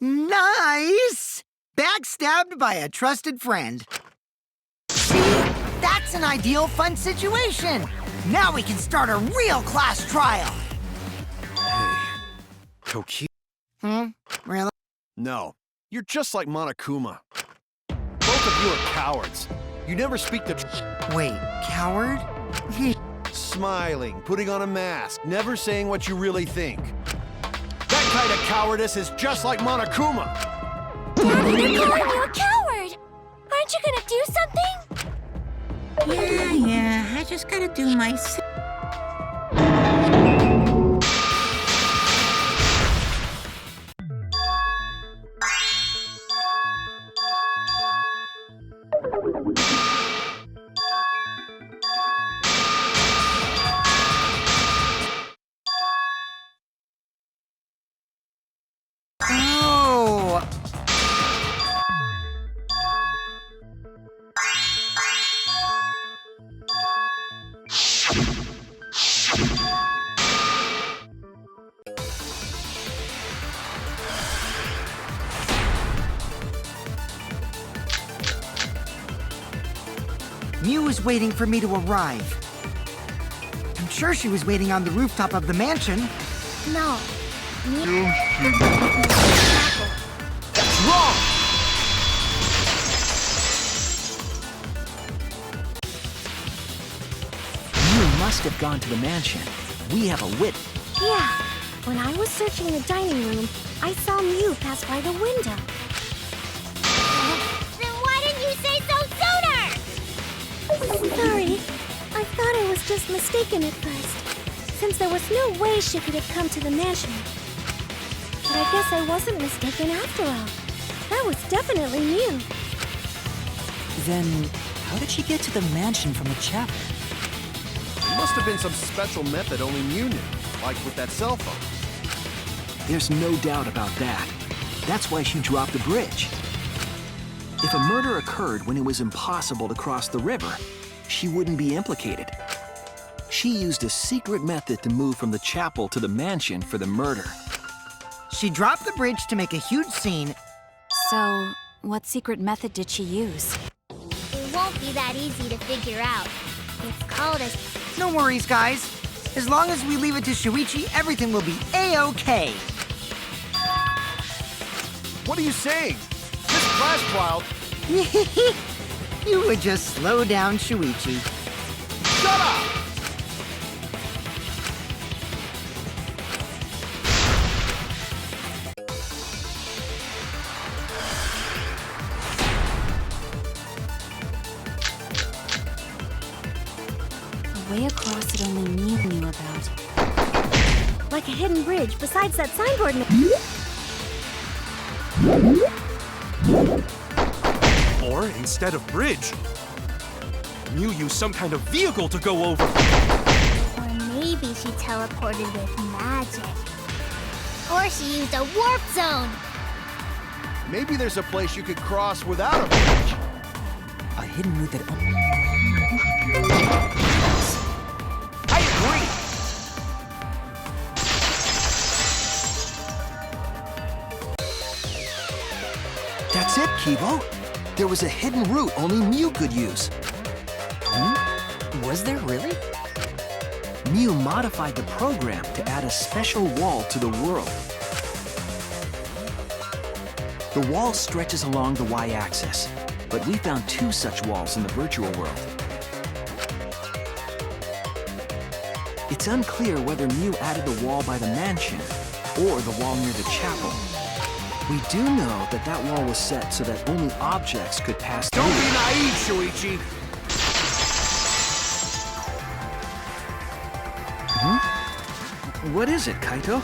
Speaker 3: Nice! Backstabbed by a trusted friend. See? That's an ideal fun situation! Now we can start a real class trial!
Speaker 6: Koki?
Speaker 3: Really?
Speaker 6: No. You're just like Monokuma. Both of you are cowards. You never speak the truth.
Speaker 3: Wait, coward?
Speaker 6: Smiling, putting on a mask, never saying what you really think. That kind of cowardice is just like Monokuma.
Speaker 5: Daddy, they're calling you a coward! Aren't you gonna do something?
Speaker 2: Yeah, I just gotta do my...
Speaker 3: Mew was waiting for me to arrive. I'm sure she was waiting on the rooftop of the mansion.
Speaker 5: No. Mew.
Speaker 8: That's wrong! Mew must have gone to the mansion. We have a witness.
Speaker 9: Yeah. When I was searching the dining room, I saw Mew pass by the window.
Speaker 5: Then why didn't you say so sooner?
Speaker 9: Sorry. I thought I was just mistaken at first, since there was no way she could have come to the mansion. But I guess I wasn't mistaken after all. That was definitely Mew.
Speaker 7: Then, how did she get to the mansion from the chapel?
Speaker 6: There must have been some special method only Mew knew, like with that cell phone.
Speaker 8: There's no doubt about that. That's why she dropped the bridge. If a murder occurred when it was impossible to cross the river, she wouldn't be implicated. She used a secret method to move from the chapel to the mansion for the murder.
Speaker 3: She dropped the bridge to make a huge scene.
Speaker 1: So, what secret method did she use?
Speaker 5: It won't be that easy to figure out. It's called a...
Speaker 3: No worries, guys. As long as we leave it to Shuichi, everything will be A-OK.
Speaker 6: What are you saying? This class trial...
Speaker 3: You would just slow down Shuichi.
Speaker 6: Shut up!
Speaker 1: A way across that only Mew knew about.
Speaker 9: Like a hidden bridge besides that signboard.
Speaker 10: Or, instead of bridge, Mew used some kind of vehicle to go over.
Speaker 5: Or maybe she teleported with magic. Or she used a warp zone.
Speaker 6: Maybe there's a place you could cross without a bridge.
Speaker 7: A hidden route that
Speaker 8: I agree! That's it, Kibo. There was a hidden route only Mew could use.
Speaker 7: Was there really?
Speaker 8: Mew modified the program to add a special wall to the world. The wall stretches along the y-axis, but we found 2 such walls in the virtual world. It's unclear whether Mew added the wall by the mansion or the wall near the chapel. We do know that that wall was set so that only objects could pass through.
Speaker 6: Don't be naive, Shuichi.
Speaker 8: What is it, Kaito?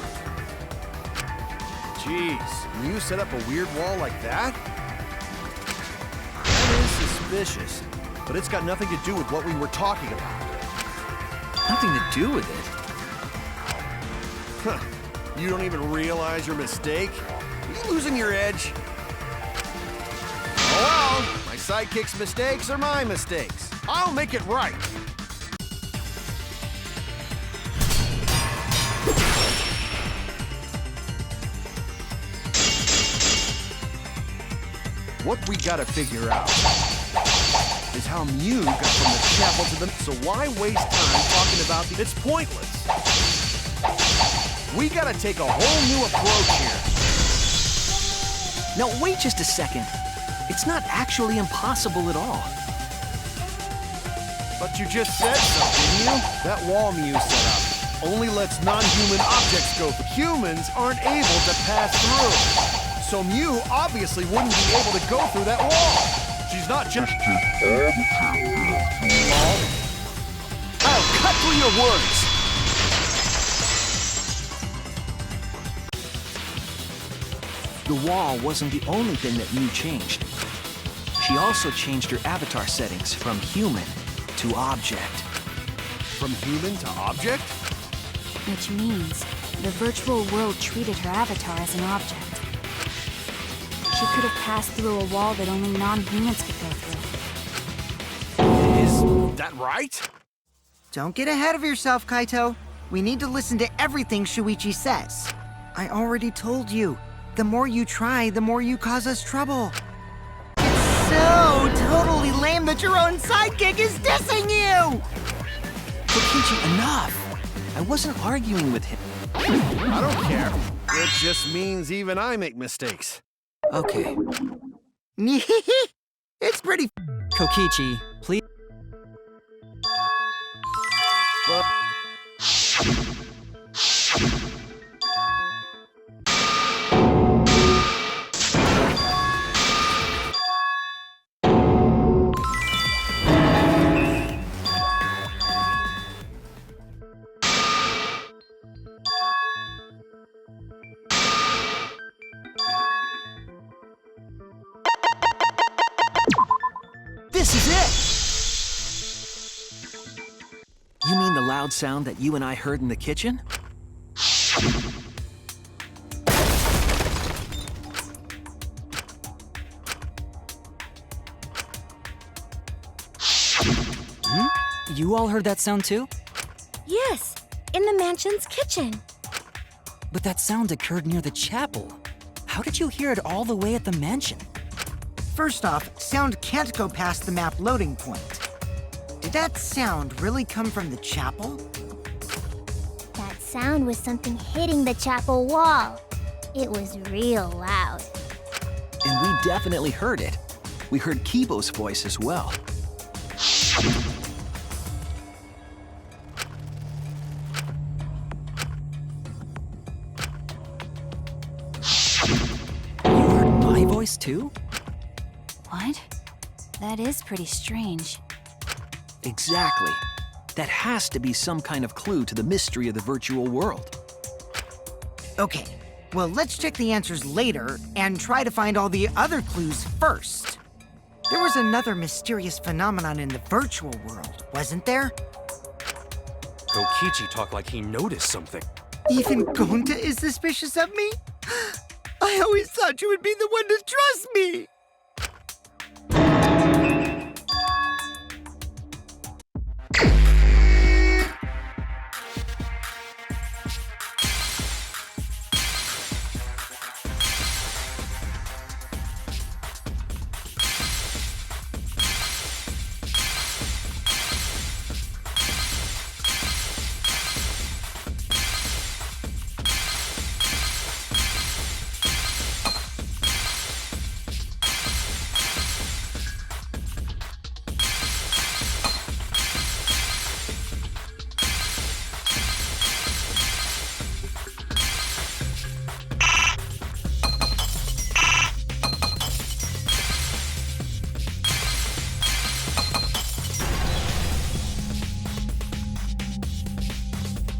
Speaker 6: Jeez, Mew set up a weird wall like that? That is suspicious, but it's got nothing to do with what we were talking about.
Speaker 8: Nothing to do with it.
Speaker 6: Huh. You don't even realize your mistake? Are you losing your edge? Oh well, my sidekick's mistakes are my mistakes. I'll make it right. What we gotta figure out is how Mew got from the chapel to the... So why waste time talking about the... It's pointless. We gotta take a whole new approach here.
Speaker 8: Now, wait just a second. It's not actually impossible at all.
Speaker 6: But you just said so, didn't you? That wall Mew set up only lets non-human objects go. Humans aren't able to pass through. So Mew obviously wouldn't be able to go through that wall. She's not just...
Speaker 8: I'll cut through your words! The wall wasn't the only thing that Mew changed. She also changed her avatar settings from human to object.
Speaker 6: From human to object?
Speaker 1: Which means the virtual world treated her avatar as an object. She could have passed through a wall that only non-humans could go through.
Speaker 6: Is that right?
Speaker 3: Don't get ahead of yourself, Kaito. We need to listen to everything Shuichi says. I already told you. The more you try, the more you cause us trouble. It's so totally lame that your own sidekick is dissing you!
Speaker 8: Kokichi, enough! I wasn't arguing with him.
Speaker 6: I don't care. It just means even I make mistakes.
Speaker 8: Okay.
Speaker 3: It's pretty.
Speaker 7: Kokichi, please.
Speaker 8: This is it! You mean the loud sound that you and I heard in the kitchen?
Speaker 7: You all heard that sound too?
Speaker 9: Yes, in the mansion's kitchen.
Speaker 7: But that sound occurred near the chapel. How did you hear it all the way at the mansion?
Speaker 3: First off, sound can't go past the map loading point. Did that sound really come from the chapel?
Speaker 5: That sound was something hitting the chapel wall. It was real loud.
Speaker 8: And we definitely heard it. We heard Kibo's voice as well.
Speaker 7: You heard my voice too?
Speaker 1: What? That is pretty strange.
Speaker 8: Exactly. That has to be some kind of clue to the mystery of the virtual world.
Speaker 3: Okay, well, let's check the answers later and try to find all the other clues first. There was another mysterious phenomenon in the virtual world, wasn't there?
Speaker 10: Kokichi talked like he noticed something.
Speaker 3: Even Gonta is suspicious of me? I always thought you would be the one to trust me!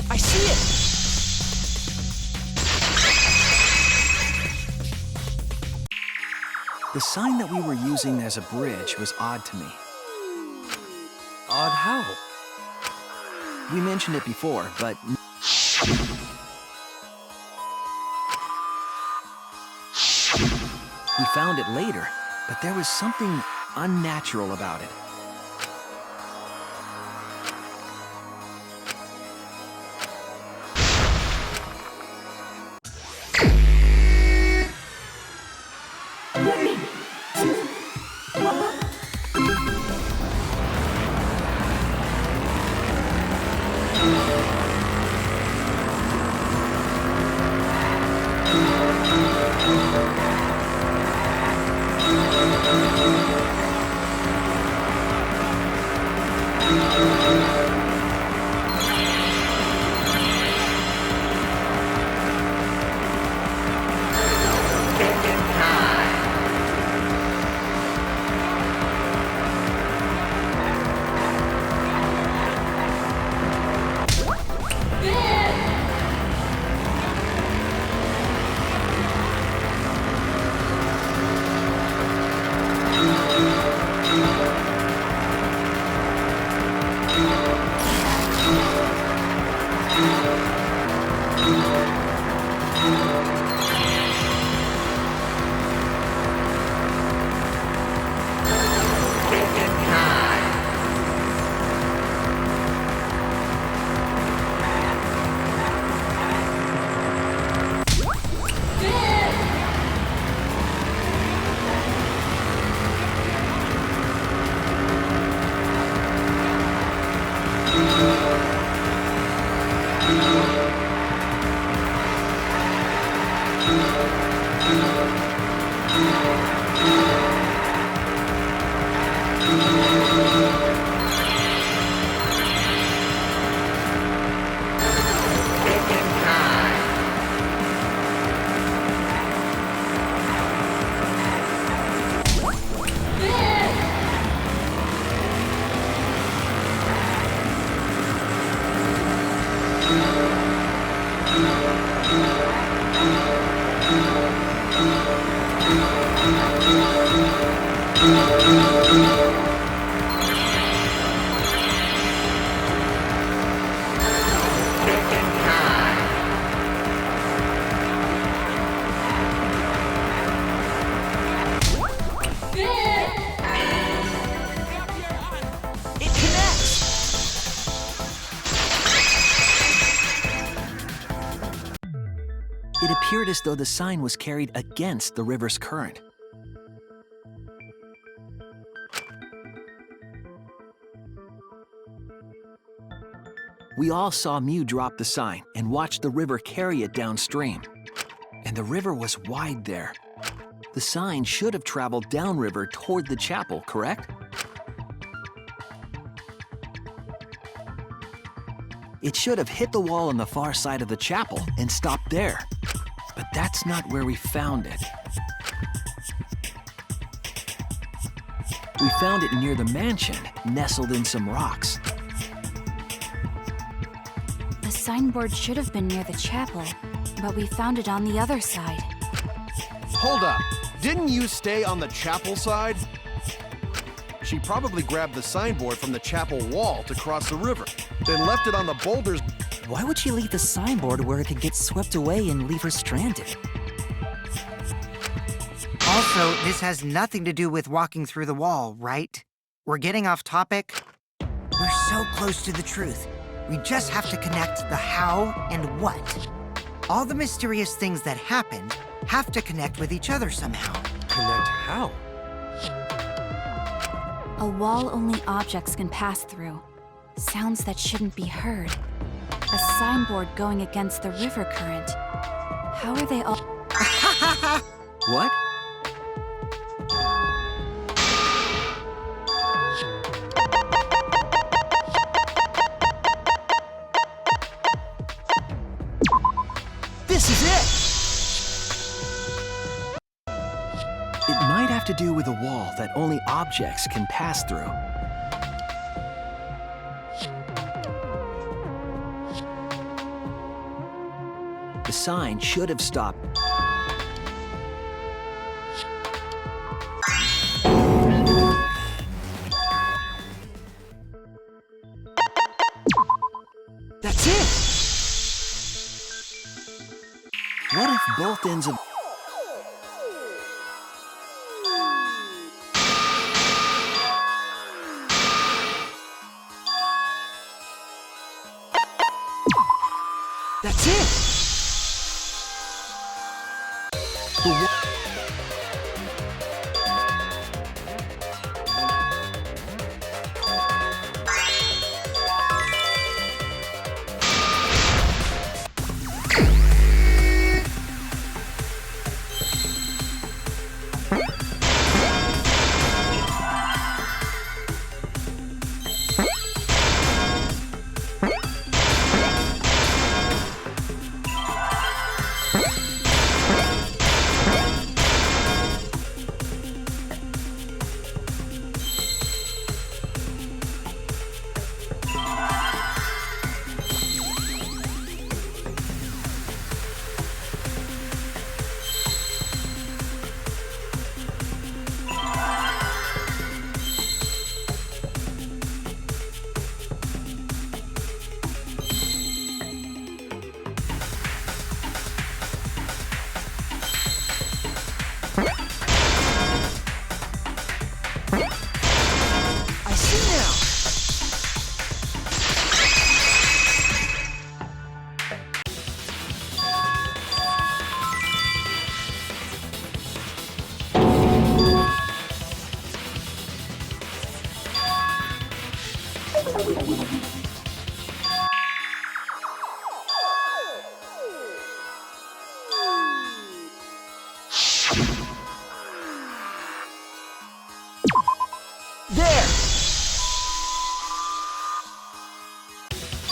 Speaker 8: I see it! The sign that we were using as a bridge was odd to me.
Speaker 10: Odd how?
Speaker 8: We mentioned it before, but... We found it later, but there was something unnatural about it. appeared as though the sign was carried against the river's current. We all saw Mew drop the sign and watch the river carry it downstream. And the river was wide there. The sign should have traveled downriver toward the chapel, correct? It should have hit the wall on the far side of the chapel and stopped there. But that's not where we found it. We found it near the mansion, nestled in some rocks.
Speaker 1: The signboard should have been near the chapel, but we found it on the other side.
Speaker 6: Hold up. Didn't you stay on the chapel side? She probably grabbed the signboard from the chapel wall to cross the river, then left it on the boulders.
Speaker 7: Why would she leave the signboard where it could get swept away and leave her stranded?
Speaker 3: Also, this has nothing to do with walking through the wall, right? We're getting off topic. We're so close to the truth. We just have to connect the how and what. All the mysterious things that happened have to connect with each other somehow.
Speaker 10: Connect how?
Speaker 1: A wall only objects can pass through. Sounds that shouldn't be heard. A signboard going against the river current. How are they all...
Speaker 8: What? This is it! It might have to do with a wall that only objects can pass through. The sign should have stopped. That's it! What if both ends of... That's it! The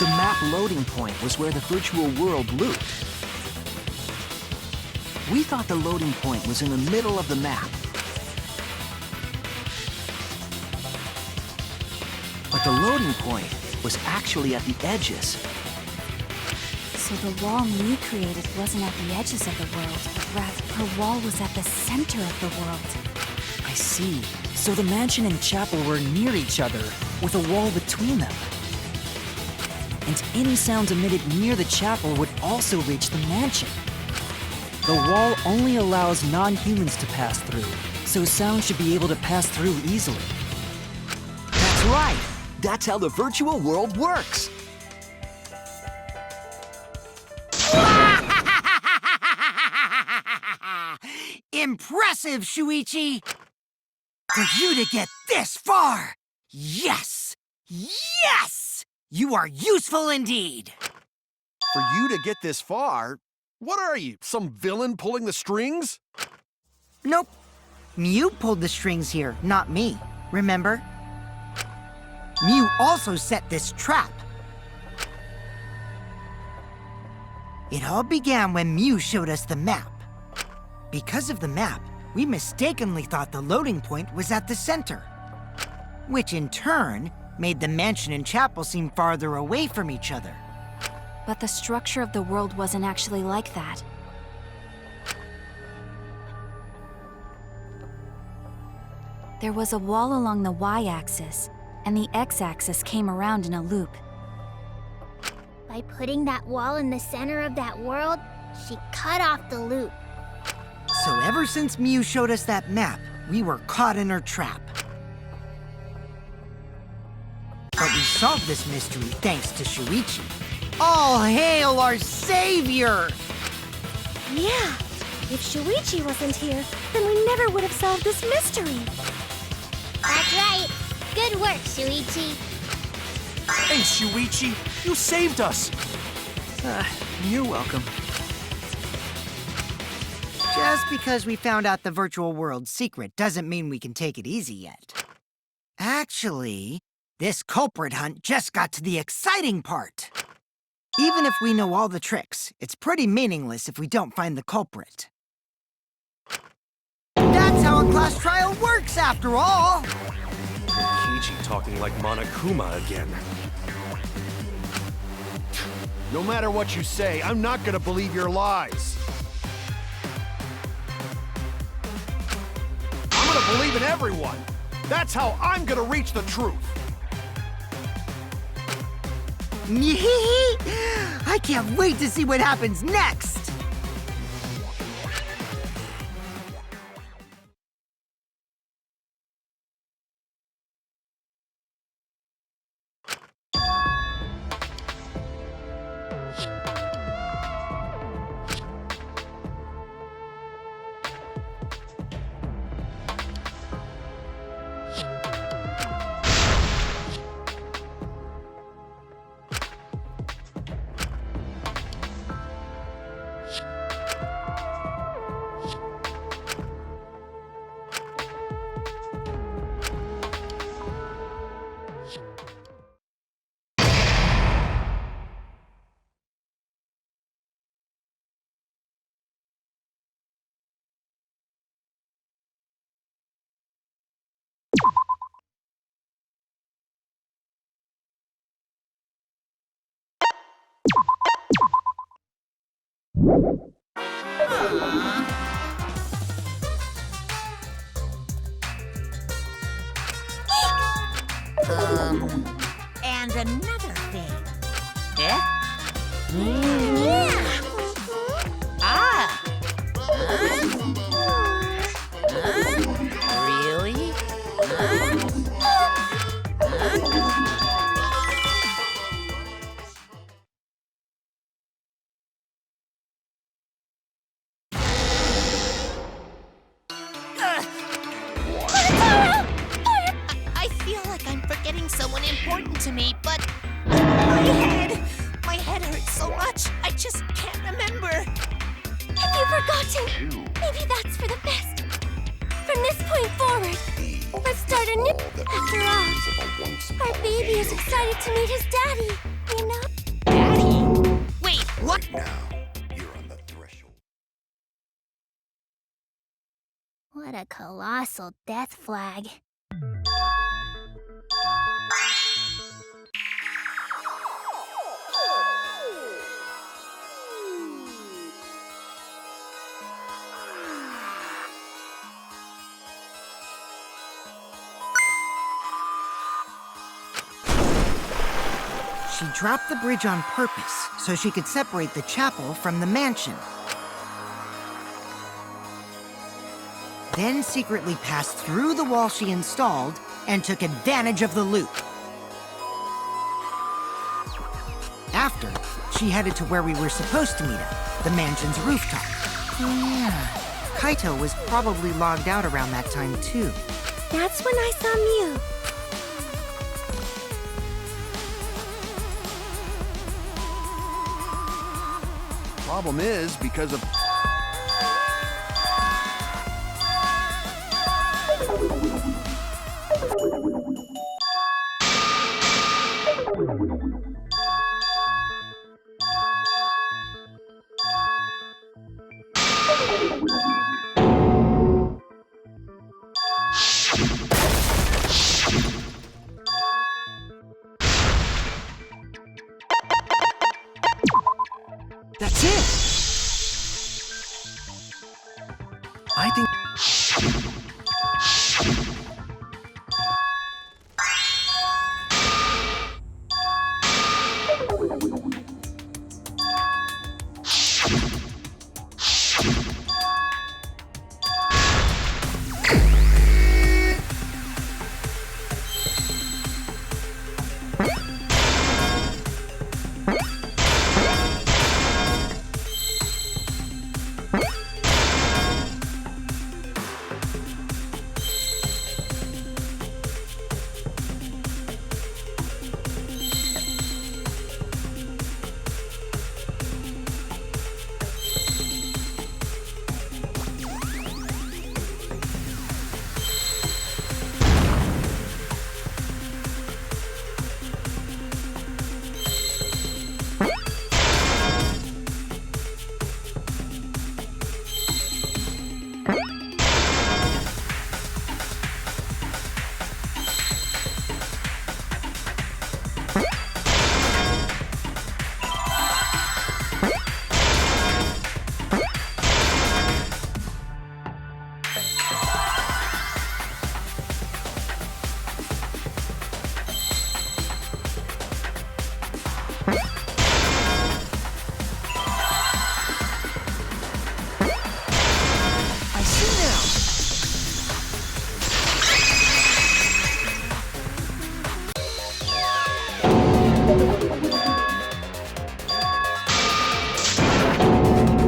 Speaker 8: The map loading point was where the virtual world looped. We thought the loading point was in the middle of the map. But the loading point was actually at the edges.
Speaker 1: So the wall Mew created wasn't at the edges of the world, but rather her wall was at the center of the world.
Speaker 7: I see. So the mansion and chapel were near each other, with a wall between them. And any sounds emitted near the chapel would also reach the mansion. The wall only allows non-humans to pass through, so sound should be able to pass through easily.
Speaker 8: That's right! That's how the virtual world works!
Speaker 3: Impressive, Shuichi! For you to get this far! Yes! Yes! You are useful indeed!
Speaker 6: For you to get this far, what are you, some villain pulling the strings?
Speaker 3: Nope. Mew pulled the strings here, not me. Remember? Mew also set this trap. It all began when Mew showed us the map. Because of the map, we mistakenly thought the loading point was at the center, which in turn made the mansion and chapel seem farther away from each other.
Speaker 1: But the structure of the world wasn't actually like that. There was a wall along the y-axis, and the x-axis came around in a loop.
Speaker 5: By putting that wall in the center of that world, she cut off the loop.
Speaker 3: So ever since Mew showed us that map, we were caught in her trap. But we solved this mystery thanks to Shuichi. All hail our savior!
Speaker 9: Yeah, if Shuichi wasn't here, then we never would have solved this mystery.
Speaker 5: That's right. Good work, Shuichi.
Speaker 10: Thanks, Shuichi. You saved us.
Speaker 8: You're welcome.
Speaker 3: Just because we found out the virtual world's secret doesn't mean we can take it easy yet. Actually, this culprit hunt just got to the exciting part. Even if we know all the tricks, it's pretty meaningless if we don't find the culprit. That's how a class trial works, after all!
Speaker 10: Kichi talking like Monokuma again.
Speaker 6: No matter what you say, I'm not gonna believe your lies. I'm gonna believe in everyone. That's how I'm gonna reach the truth.
Speaker 3: I can't wait to see what happens next!
Speaker 2: And another thing.
Speaker 4: Eh?
Speaker 5: Yeah.
Speaker 4: Ah! Really? I feel like I'm forgetting someone important to me, but my head hurts so much, I just can't remember.
Speaker 9: If you've forgotten, maybe that's for the best. From this point forward, let's start a new... After all, our baby is excited to meet his daddy, you know?
Speaker 4: Daddy? Wait,
Speaker 3: What?
Speaker 5: What a colossal death flag.
Speaker 3: She dropped the bridge on purpose so she could separate the chapel from the mansion. Then secretly passed through the wall she installed and took advantage of the loop. After, she headed to where we were supposed to meet up, the mansion's rooftop. Oh yeah, Kaito was probably logged out around that time, too.
Speaker 9: That's when I saw Mew.
Speaker 6: Problem is, because of...
Speaker 8: That's it! I think...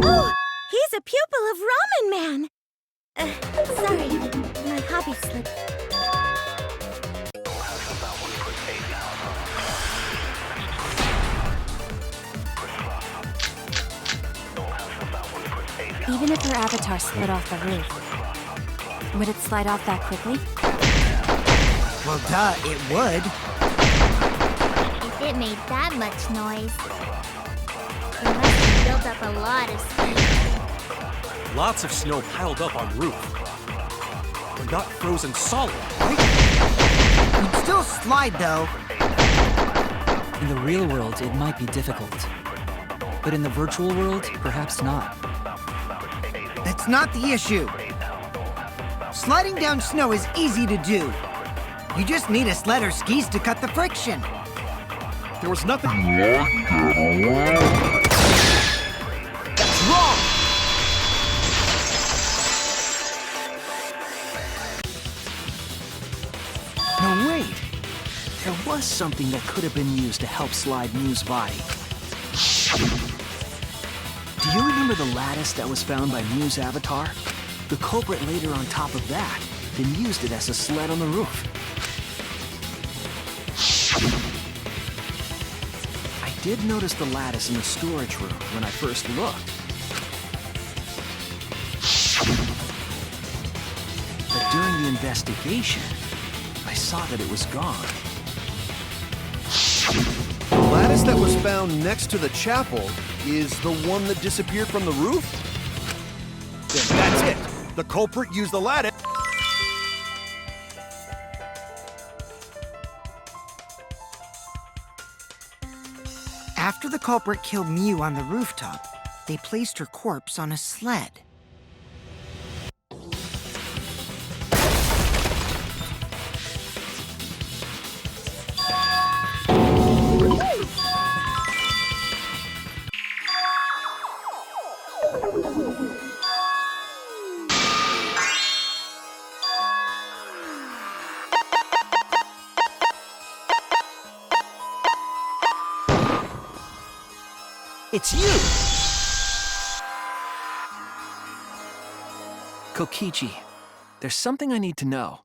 Speaker 9: Oh, he's a pupil of Ramen Man. Sorry, my hobby slipped.
Speaker 1: Even if her avatar slid off the roof, would it slide off that quickly?
Speaker 3: Well, duh, it would.
Speaker 5: If it made that much noise, it must have built up a lot of speed.
Speaker 10: Lots of snow piled up on roof. But not frozen solid, right?
Speaker 3: You'd still slide, though.
Speaker 7: In the real world, it might be difficult. But in the virtual world, perhaps not.
Speaker 3: That's not the issue. Sliding down snow is easy to do. You just need a sled or skis to cut the friction.
Speaker 10: There was nothing... That's wrong!
Speaker 8: No, wait. There was something that could have been used to help slide Mew's body. Do you remember the lattice that was found by Mew's avatar? The culprit laid her on top of that, then used it as a sled on the roof. I did notice the lattice in the storage room when I first looked. But during the investigation, I saw that it was gone.
Speaker 6: The lattice that was found next to the chapel is the one that disappeared from the roof?
Speaker 10: Then that's it. The culprit used the lattice.
Speaker 3: After the culprit killed Mew on the rooftop, they placed her corpse on a sled.
Speaker 8: It's you! Kokichi, there's something I need to know.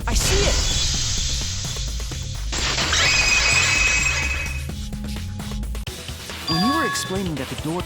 Speaker 7: I see it! When you were explaining that the door...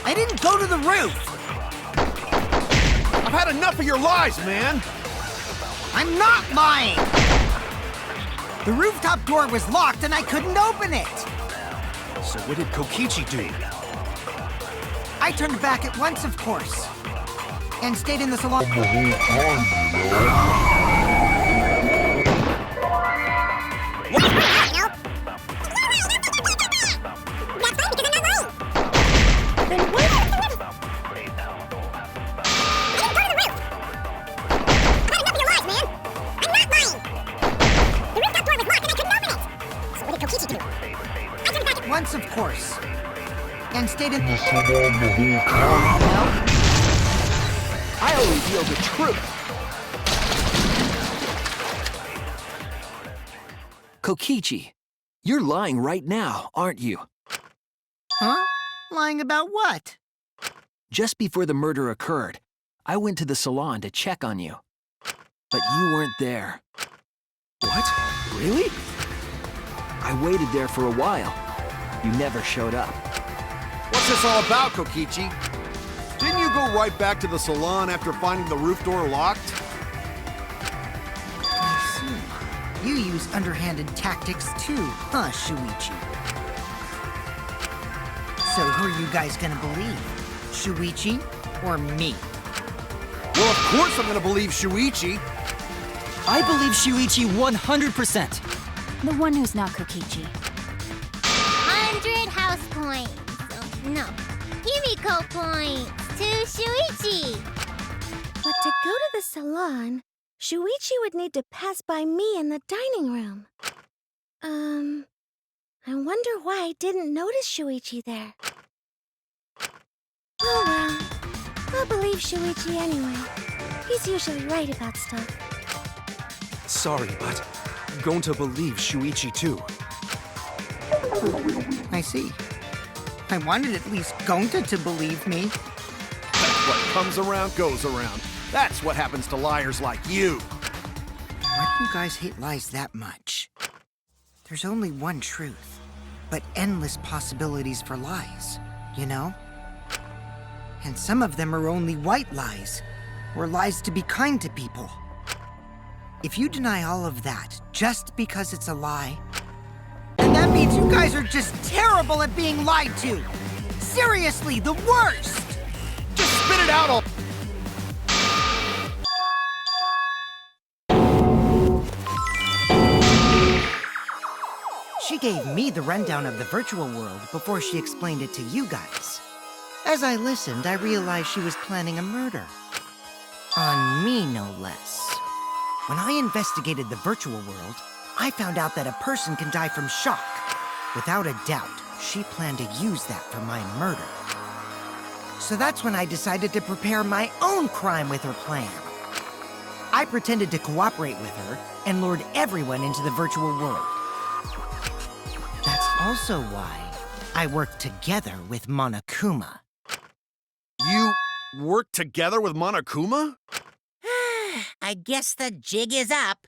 Speaker 3: I didn't go to the roof!
Speaker 6: I've had enough of your lies, man!
Speaker 3: I'm not lying! The rooftop door was locked and I couldn't open it!
Speaker 6: So what did Kokichi do?
Speaker 3: I turned back at once, of course. And stayed in the salon. Once, of course. And stayed in the salon the whole time.
Speaker 8: I'll reveal the truth. Kokichi, you're lying right now, aren't you?
Speaker 3: Huh? Lying about what?
Speaker 8: Just before the murder occurred, I went to the salon to check on you. But you weren't there.
Speaker 6: What? Really?
Speaker 8: I waited there for a while. You never showed up.
Speaker 6: What's this all about, Kokichi? Didn't you go right back to the salon after finding the roof door locked?
Speaker 3: I see. You use underhanded tactics too, huh, Shuichi? So who are you guys gonna believe? Shuichi or me?
Speaker 6: Well, of course I'm gonna believe Shuichi.
Speaker 7: I believe Shuichi 100%.
Speaker 1: The one who's not Kokichi.
Speaker 5: 100 house points. Oh, no. Himiko points to Shuichi.
Speaker 9: But to go to the salon, Shuichi would need to pass by me in the dining room. I wonder why I didn't notice Shuichi there. Oh well, I'll believe Shuichi anyway. He's usually right about stuff.
Speaker 10: Sorry, but I'm going to believe Shuichi too.
Speaker 3: I see. I wanted at least Gonta to believe me.
Speaker 6: What comes around goes around. That's what happens to liars like you.
Speaker 3: Why do you guys hate lies that much? There's only one truth, but endless possibilities for lies, you know? And some of them are only white lies, or lies to be kind to people. If you deny all of that just because it's a lie, then that means you guys are just terrible at being lied to. Seriously, the worst!
Speaker 6: Just spit it out all...
Speaker 3: She gave me the rundown of the virtual world before she explained it to you guys. As I listened, I realized she was planning a murder. On me, no less. When I investigated the virtual world, I found out that a person can die from shock. Without a doubt, she planned to use that for my murder. So that's when I decided to prepare my own crime with her plan. I pretended to cooperate with her and lured everyone into the virtual world. That's also why I worked together with Monokuma.
Speaker 6: You worked together with Monokuma?
Speaker 2: I guess the jig is up.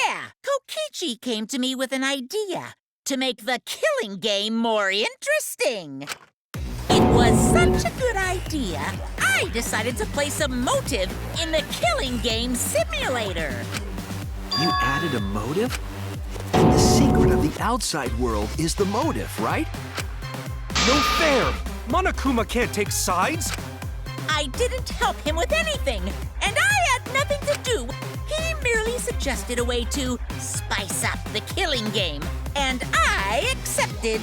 Speaker 2: Yeah, Kokichi came to me with an idea to make the killing game more interesting. It was such a good idea, I decided to place a motive in the killing game simulator.
Speaker 8: You added a motive? And the secret of the outside world is the motive, right?
Speaker 10: No fair! Monokuma can't take sides!
Speaker 2: I didn't help him with anything, and I had nothing to do. He merely suggested a way to spice up the killing game, and I accepted.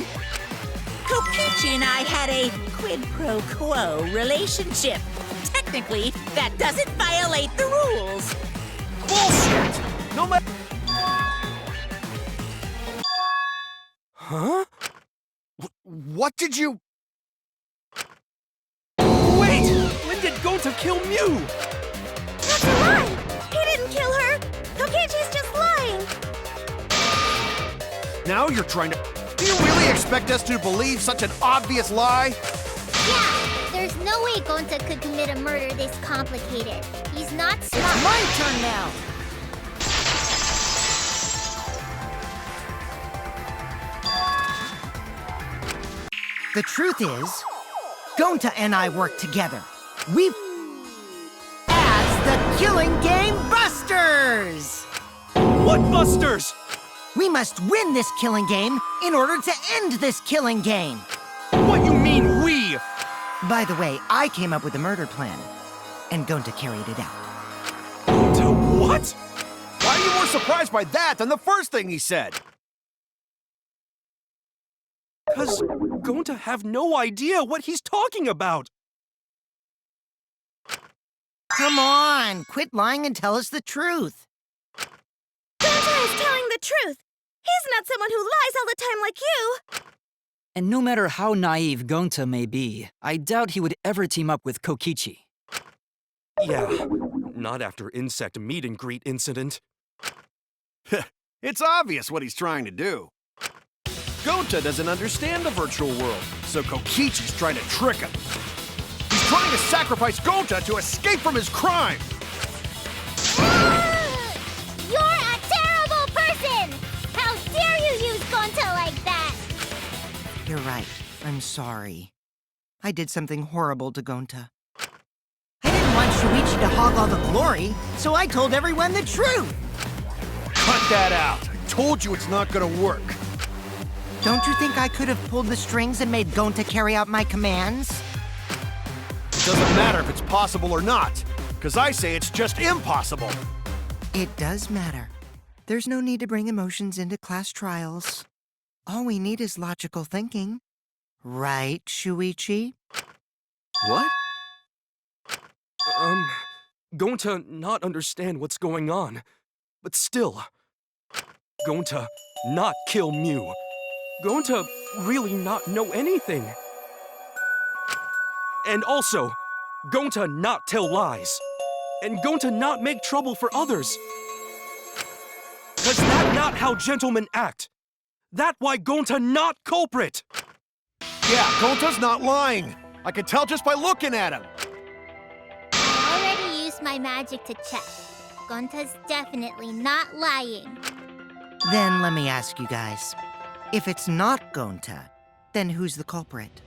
Speaker 2: Kokichi and I had a quid pro quo relationship. Technically, that doesn't violate the rules.
Speaker 10: Bullshit! No matter. Huh?
Speaker 6: What did you...
Speaker 10: Wait! When did Gonta kill Mew?
Speaker 9: That's a lie! He didn't kill her! Kokichi's just lying!
Speaker 10: Now you're trying to...
Speaker 6: Do you really expect us to believe such an obvious lie?
Speaker 5: Yeah, there's no way Gonta could commit a murder this complicated. He's not smart.
Speaker 3: My turn now! The truth is, Gonta and I work together. We as the Killing Game Busters!
Speaker 10: What busters?
Speaker 3: We must win this killing game in order to end this killing game.
Speaker 10: What you mean, we?
Speaker 3: By the way, I came up with the murder plan, and Gonta carried it out.
Speaker 10: Gonta what?
Speaker 6: Why are you more surprised by that than the first thing he said?
Speaker 10: Because Gonta have no idea what he's talking about.
Speaker 3: Come on, quit lying and tell us the truth.
Speaker 9: Gonta is telling the truth! He's not someone who lies all the time like you!
Speaker 7: And no matter how naive Gonta may be, I doubt he would ever team up with Kokichi.
Speaker 10: Yeah, not after insect meet and greet incident.
Speaker 6: It's obvious what he's trying to do. Gonta doesn't understand the virtual world, so Kokichi's trying to trick him. He's trying to sacrifice Gonta to escape from his crime.
Speaker 5: You're a terrible person! How dare you use Gonta like that?
Speaker 3: You're right. I'm sorry. I did something horrible to Gonta. I didn't want Shuichi to hog all the glory, so I told everyone the truth.
Speaker 6: Cut that out. I told you it's not gonna work.
Speaker 3: Don't you think I could have pulled the strings and made Gonta carry out my commands?
Speaker 6: It doesn't matter if it's possible or not, because I say it's just impossible.
Speaker 3: It does matter. There's no need to bring emotions into class trials. All we need is logical thinking. Right, Shuichi?
Speaker 8: What?
Speaker 10: Gonta not understand what's going on, but still. Gonta not kill Mew. Gonta really not know anything. And also, Gonta not tell lies. And Gonta not make trouble for others. Cause that not how gentlemen act. That why Gonta not culprit.
Speaker 6: Yeah, Gonta's not lying. I can tell just by looking at him.
Speaker 5: I already used my magic to check. Gonta's definitely not lying.
Speaker 3: Then let me ask you guys. If it's not Gonta, then who's the culprit?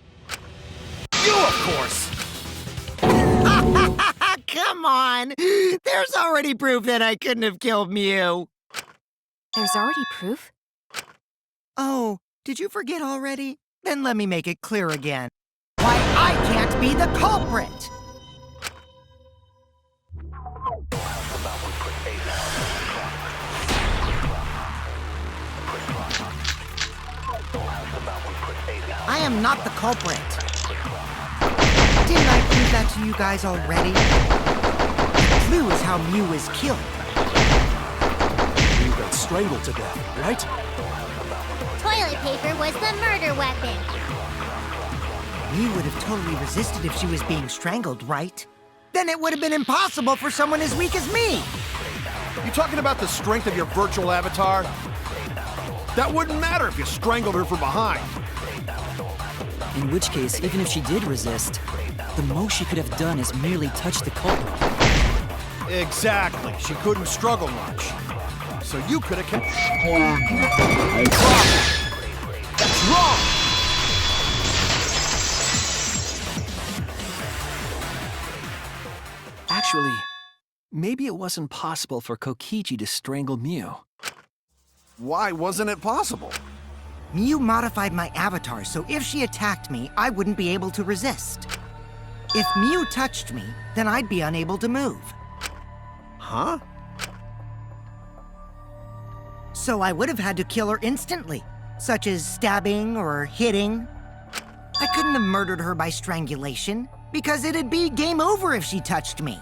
Speaker 6: You, of course!
Speaker 3: Come on! There's already proof that I couldn't have killed Mew.
Speaker 1: There's already proof?
Speaker 3: Oh, did you forget already? Then let me make it clear again. Why I can't be the culprit! I am not the culprit. Didn't I prove that to you guys already? The clue is how Mew is killed.
Speaker 10: You got strangled to death, right?
Speaker 5: Toilet paper was the murder weapon.
Speaker 3: Mew would have totally resisted if she was being strangled, right? Then it would have been impossible for someone as weak as me.
Speaker 11: You talking about the strength of your virtual avatar? That wouldn't matter if you strangled her from behind.
Speaker 7: In which case, even if she did resist, the most she could have done is merely touch the culprit.
Speaker 11: Exactly. She couldn't struggle much. So you could have kept... That's wrong!
Speaker 8: Actually, maybe it wasn't possible for Kokichi to strangle Mew.
Speaker 11: Why wasn't it possible?
Speaker 3: Mew modified my avatar, so if she attacked me, I wouldn't be able to resist. If Mew touched me, then I'd be unable to move.
Speaker 11: Huh?
Speaker 3: So I would have had to kill her instantly, such as stabbing or hitting. I couldn't have murdered her by strangulation, because it'd be game over if she touched me.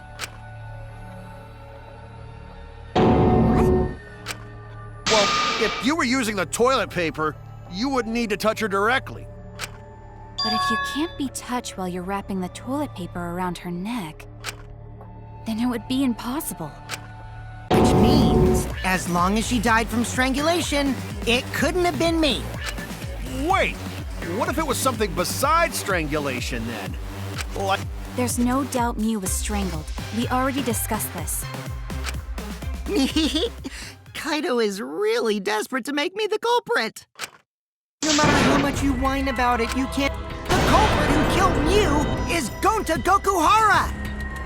Speaker 11: Well, if you were using the toilet paper, you wouldn't need to touch her directly.
Speaker 1: But if you can't be touched while you're wrapping the toilet paper around her neck, then it would be impossible.
Speaker 3: Which means, as long as she died from strangulation, it couldn't have been me.
Speaker 11: Wait! What if it was something besides strangulation then? Like...
Speaker 1: There's no doubt Mew was strangled. We already discussed this.
Speaker 3: Kaito is really desperate to make me the culprit. No matter how much you whine about it, you can't... The culprit who killed Mew is Gonta Gokuhara!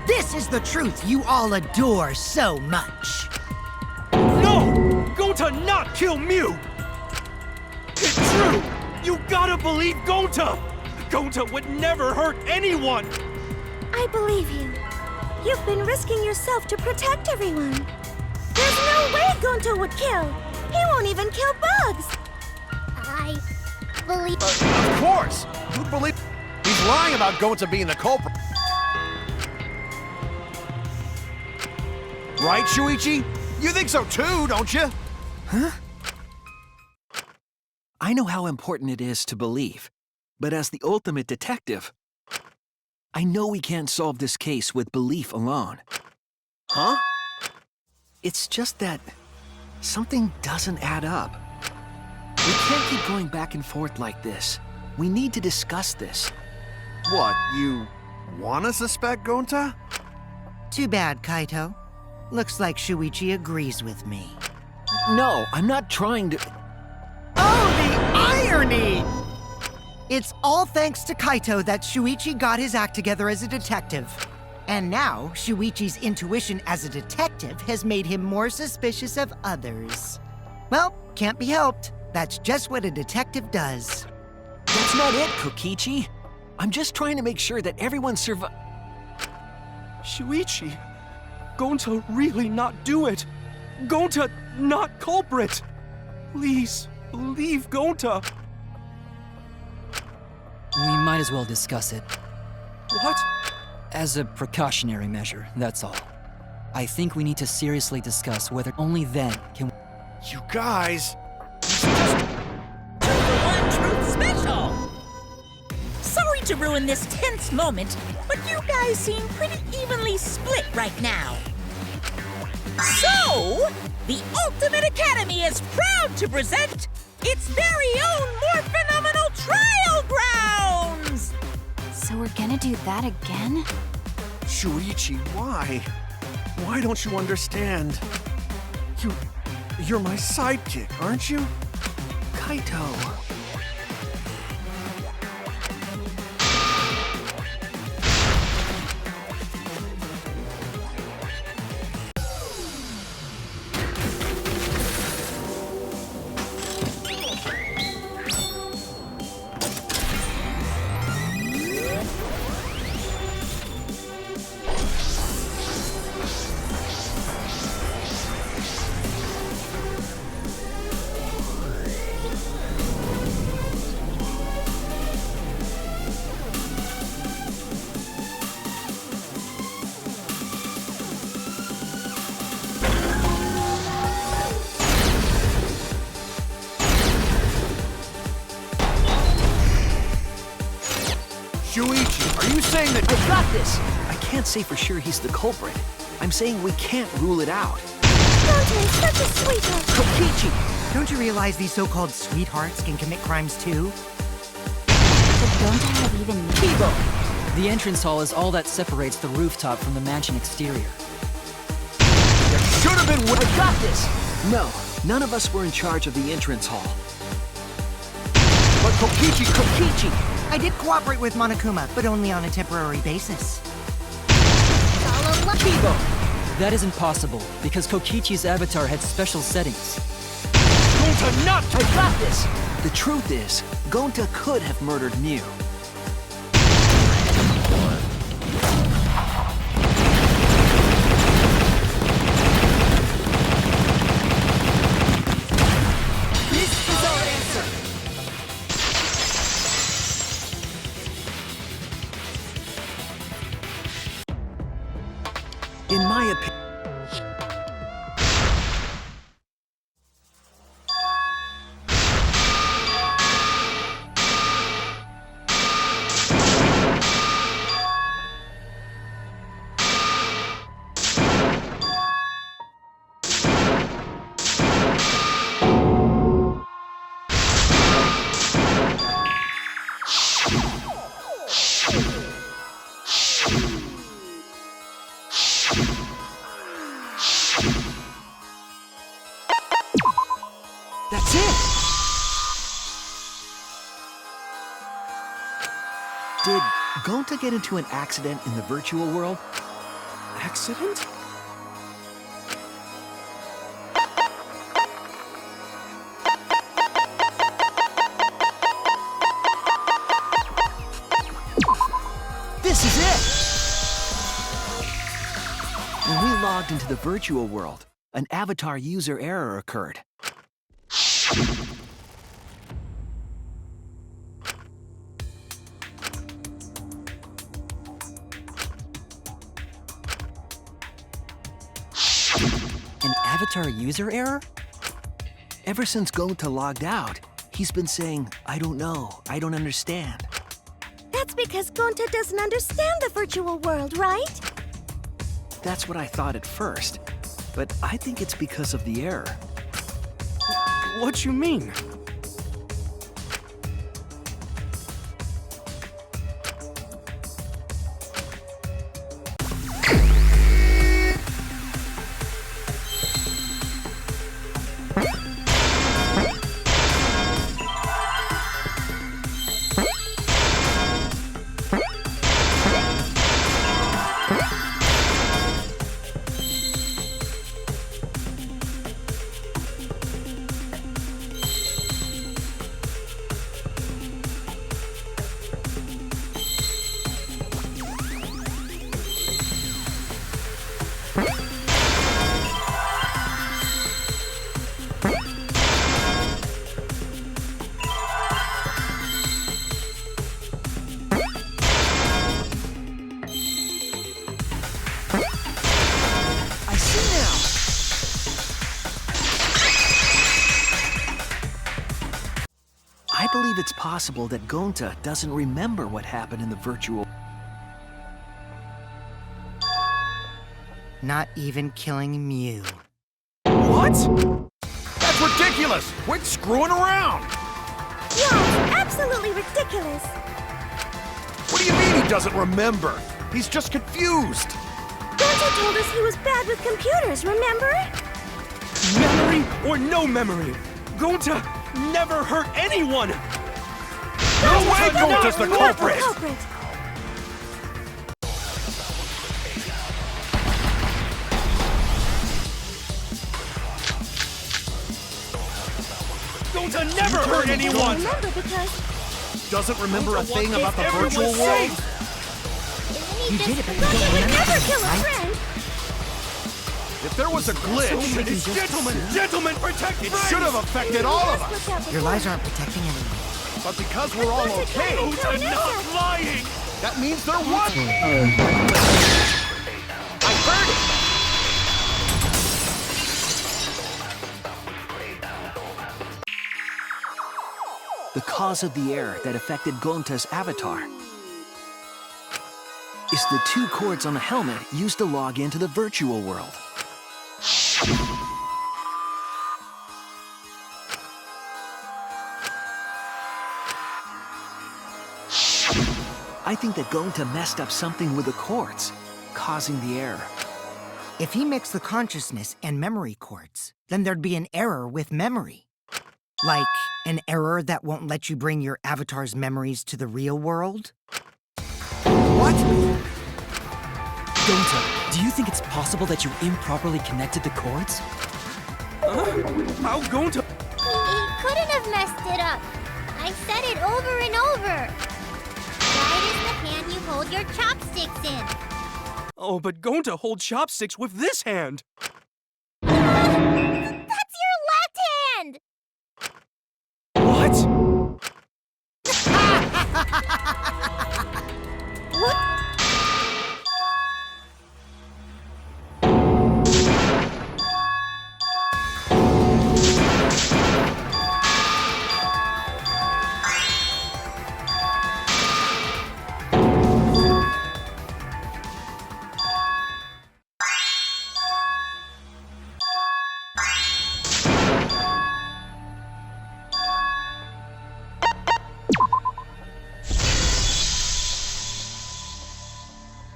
Speaker 3: This is the truth you all adore so much.
Speaker 10: No! Gonta not kill Mew! It's true! You gotta believe Gonta! Gonta would never hurt anyone!
Speaker 9: I believe you. You've been risking yourself to protect everyone. There's no way Gonto would kill. He won't even kill bugs.
Speaker 5: I believe...
Speaker 11: Of course! Who'd believe... He's lying about Gonta being the culprit. Right, Shuichi? You think so too, don't you?
Speaker 8: Huh? I know how important it is to believe, but as the ultimate detective, I know we can't solve this case with belief alone.
Speaker 11: Huh?
Speaker 8: It's just that something doesn't add up. We can't keep going back and forth like this. We need to discuss this.
Speaker 11: What, you wanna suspect Gonta?
Speaker 3: Too bad, Kaito. Looks like Shuichi agrees with me.
Speaker 8: No, I'm not trying to...
Speaker 3: Oh, the irony! It's all thanks to Kaito that Shuichi got his act together as a detective. And now, Shuichi's intuition as a detective has made him more suspicious of others. Well, can't be helped. That's just what a detective does.
Speaker 8: That's not it, Kokichi. I'm just trying to make sure that everyone
Speaker 10: Shuichi, Gonta really not do it. Gonta not culprit. Please, believe Gonta.
Speaker 7: We might as well discuss it.
Speaker 10: What?
Speaker 7: As a precautionary measure, that's all. I think we need to seriously discuss whether only then can we...
Speaker 11: You guys...
Speaker 2: One Truth Special! Sorry to ruin this tense moment, but you guys seem pretty evenly split right now. So, the Ultimate Academy is proud to present its very own more phenomenal trial grounds!
Speaker 1: So we're gonna do that again?
Speaker 11: Shuichi, why? Why don't you understand? You're my sidekick, aren't you?
Speaker 8: Kaito.
Speaker 11: Shuichi, are you saying that...
Speaker 8: I've got this! I can't say for sure he's the culprit. I'm saying we can't rule it out.
Speaker 9: Gonta is such a sweetheart.
Speaker 3: Kokichi! Don't you realize these so-called sweethearts can commit crimes too?
Speaker 1: But Gonta have even
Speaker 7: Kibo! The entrance hall is all that separates the rooftop from the mansion exterior.
Speaker 11: There should have been...
Speaker 8: I've got this! No, none of us were in charge of the entrance hall.
Speaker 11: But Kokichi...
Speaker 3: I did cooperate with Monokuma, but only on a temporary basis.
Speaker 7: Kibo! That isn't possible, because Kokichi's avatar had special settings.
Speaker 10: Gonta not!
Speaker 8: I've got this! The truth is, Gonta could have murdered Mew.
Speaker 2: This is our answer.
Speaker 8: In my opinion... That's it! Did Gonta get into an accident in the virtual world?
Speaker 10: Accident?
Speaker 8: This is it! When we logged into the virtual world, an avatar user error occurred.
Speaker 7: An avatar user error?
Speaker 8: Ever since Gonta logged out, he's been saying, I don't know, I don't understand.
Speaker 9: That's because Gonta doesn't understand the virtual world, right?
Speaker 8: That's what I thought at first, but I think it's because of the error.
Speaker 10: What you mean?
Speaker 8: I see now! I believe it's possible that Gonta doesn't remember what happened in the virtual...
Speaker 3: Not even killing Mew.
Speaker 11: What? That's ridiculous! Quit screwing around!
Speaker 9: Yeah, it's absolutely ridiculous.
Speaker 11: What do you mean he doesn't remember? He's just confused!
Speaker 9: Gonta told us he was bad with computers, remember?
Speaker 10: Memory or no memory, Gonta never hurt anyone!
Speaker 11: No way Gonta's the culprit!
Speaker 10: Gonta never hurt anyone!
Speaker 9: Remember because
Speaker 11: Doesn't remember a thing about the
Speaker 10: Everyone's
Speaker 11: virtual world?
Speaker 10: safe.
Speaker 3: You did it, but you
Speaker 9: Gonta
Speaker 3: don't
Speaker 9: would
Speaker 3: remember
Speaker 9: never
Speaker 3: this,
Speaker 9: kill a
Speaker 3: right?
Speaker 9: friend.
Speaker 11: If there was a glitch,
Speaker 10: Gentlemen, protect
Speaker 11: it
Speaker 10: friends!
Speaker 11: should have affected all of us!
Speaker 3: Your lies aren't protecting anyone.
Speaker 11: But because we're all okay,
Speaker 10: Gonta not lying!
Speaker 11: that means there was... I heard it!
Speaker 8: The cause of the error that affected Gonta's avatar. is the 2 cords on the helmet used to log into the virtual world. I think that Gonta messed up something with the cords, causing the error.
Speaker 3: If he mixed the consciousness and memory cords, then there'd be an error with memory. Like an error that won't let you bring your avatar's memories to the real world?
Speaker 7: What? Gonta, do you think it's possible that you improperly connected the cords?
Speaker 10: How Gonta?
Speaker 5: He couldn't have messed it up. I said it over and over. Right is the hand you hold your chopsticks in.
Speaker 10: Oh, but Gonta holds chopsticks with this hand.
Speaker 5: That's your left hand!
Speaker 10: What?
Speaker 5: What?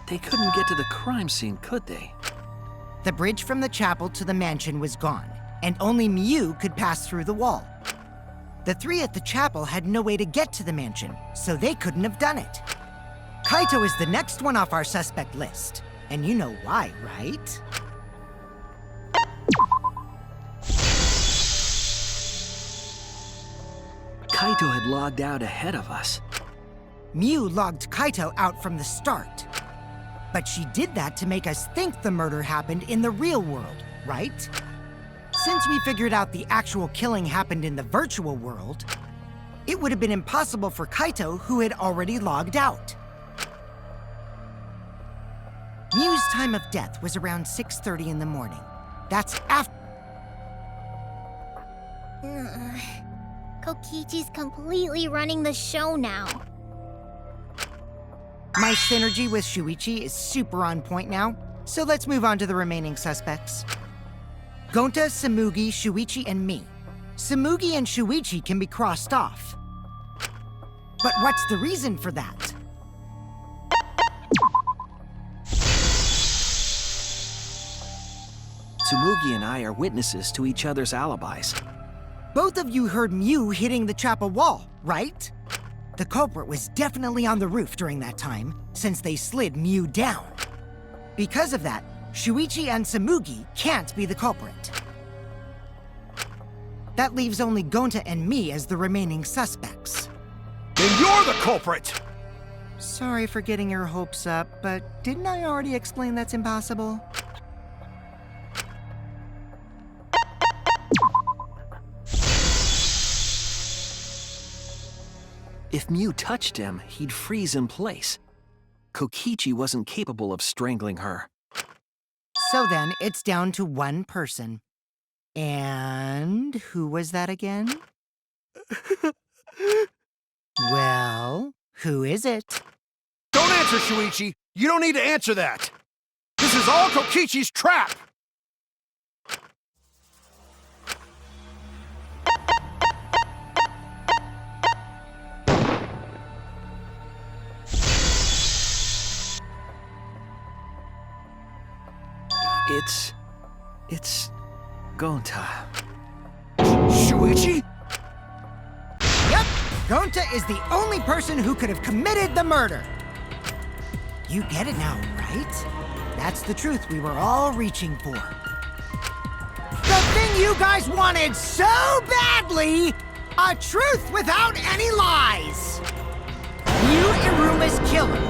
Speaker 8: They couldn't get to the crime scene, could they?
Speaker 3: The bridge from the chapel to the mansion was gone, and only Mew could pass through the wall. The 3 at the chapel had no way to get to the mansion, so they couldn't have done it. Kaito is the next one off our suspect list, and you know why, right?
Speaker 8: Kaito had logged out ahead of us.
Speaker 3: Mew logged Kaito out from the start. But she did that to make us think the murder happened in the real world, right? Since we figured out the actual killing happened in the virtual world, it would have been impossible for Kaito, who had already logged out. Mew's time of death was around 6:30 in the morning. That's after...
Speaker 5: Kokichi's completely running the show now.
Speaker 3: My synergy with Shuichi is super on point now, so let's move on to the remaining suspects. Gonta, Samugi, Shuichi, and me. Samugi and Shuichi can be crossed off. But what's the reason for that?
Speaker 8: Tsumugi and I are witnesses to each other's alibis.
Speaker 3: Both of you heard Mew hitting the chapel wall, right? The culprit was definitely on the roof during that time, since they slid Mew down. Because of that, Shuichi and Samugi can't be the culprit. That leaves only Gonta and me as the remaining suspects.
Speaker 11: Then you're the culprit!
Speaker 3: Sorry for getting your hopes up, but didn't I already explain that's impossible?
Speaker 8: If Mew touched him, he'd freeze in place. Kokichi wasn't capable of strangling her.
Speaker 3: So then, it's down to one person. And who was that again? Well, who is it?
Speaker 11: Don't answer, Shuichi! You don't need to answer that! This is all Kokichi's trap!
Speaker 8: It's Gonta.
Speaker 11: Shuichi?
Speaker 3: Yep, Gonta is the only person who could have committed the murder. You get it now, right? That's the truth we were all reaching for. The thing you guys wanted so badly! A truth without any lies! Yu Iruma's killer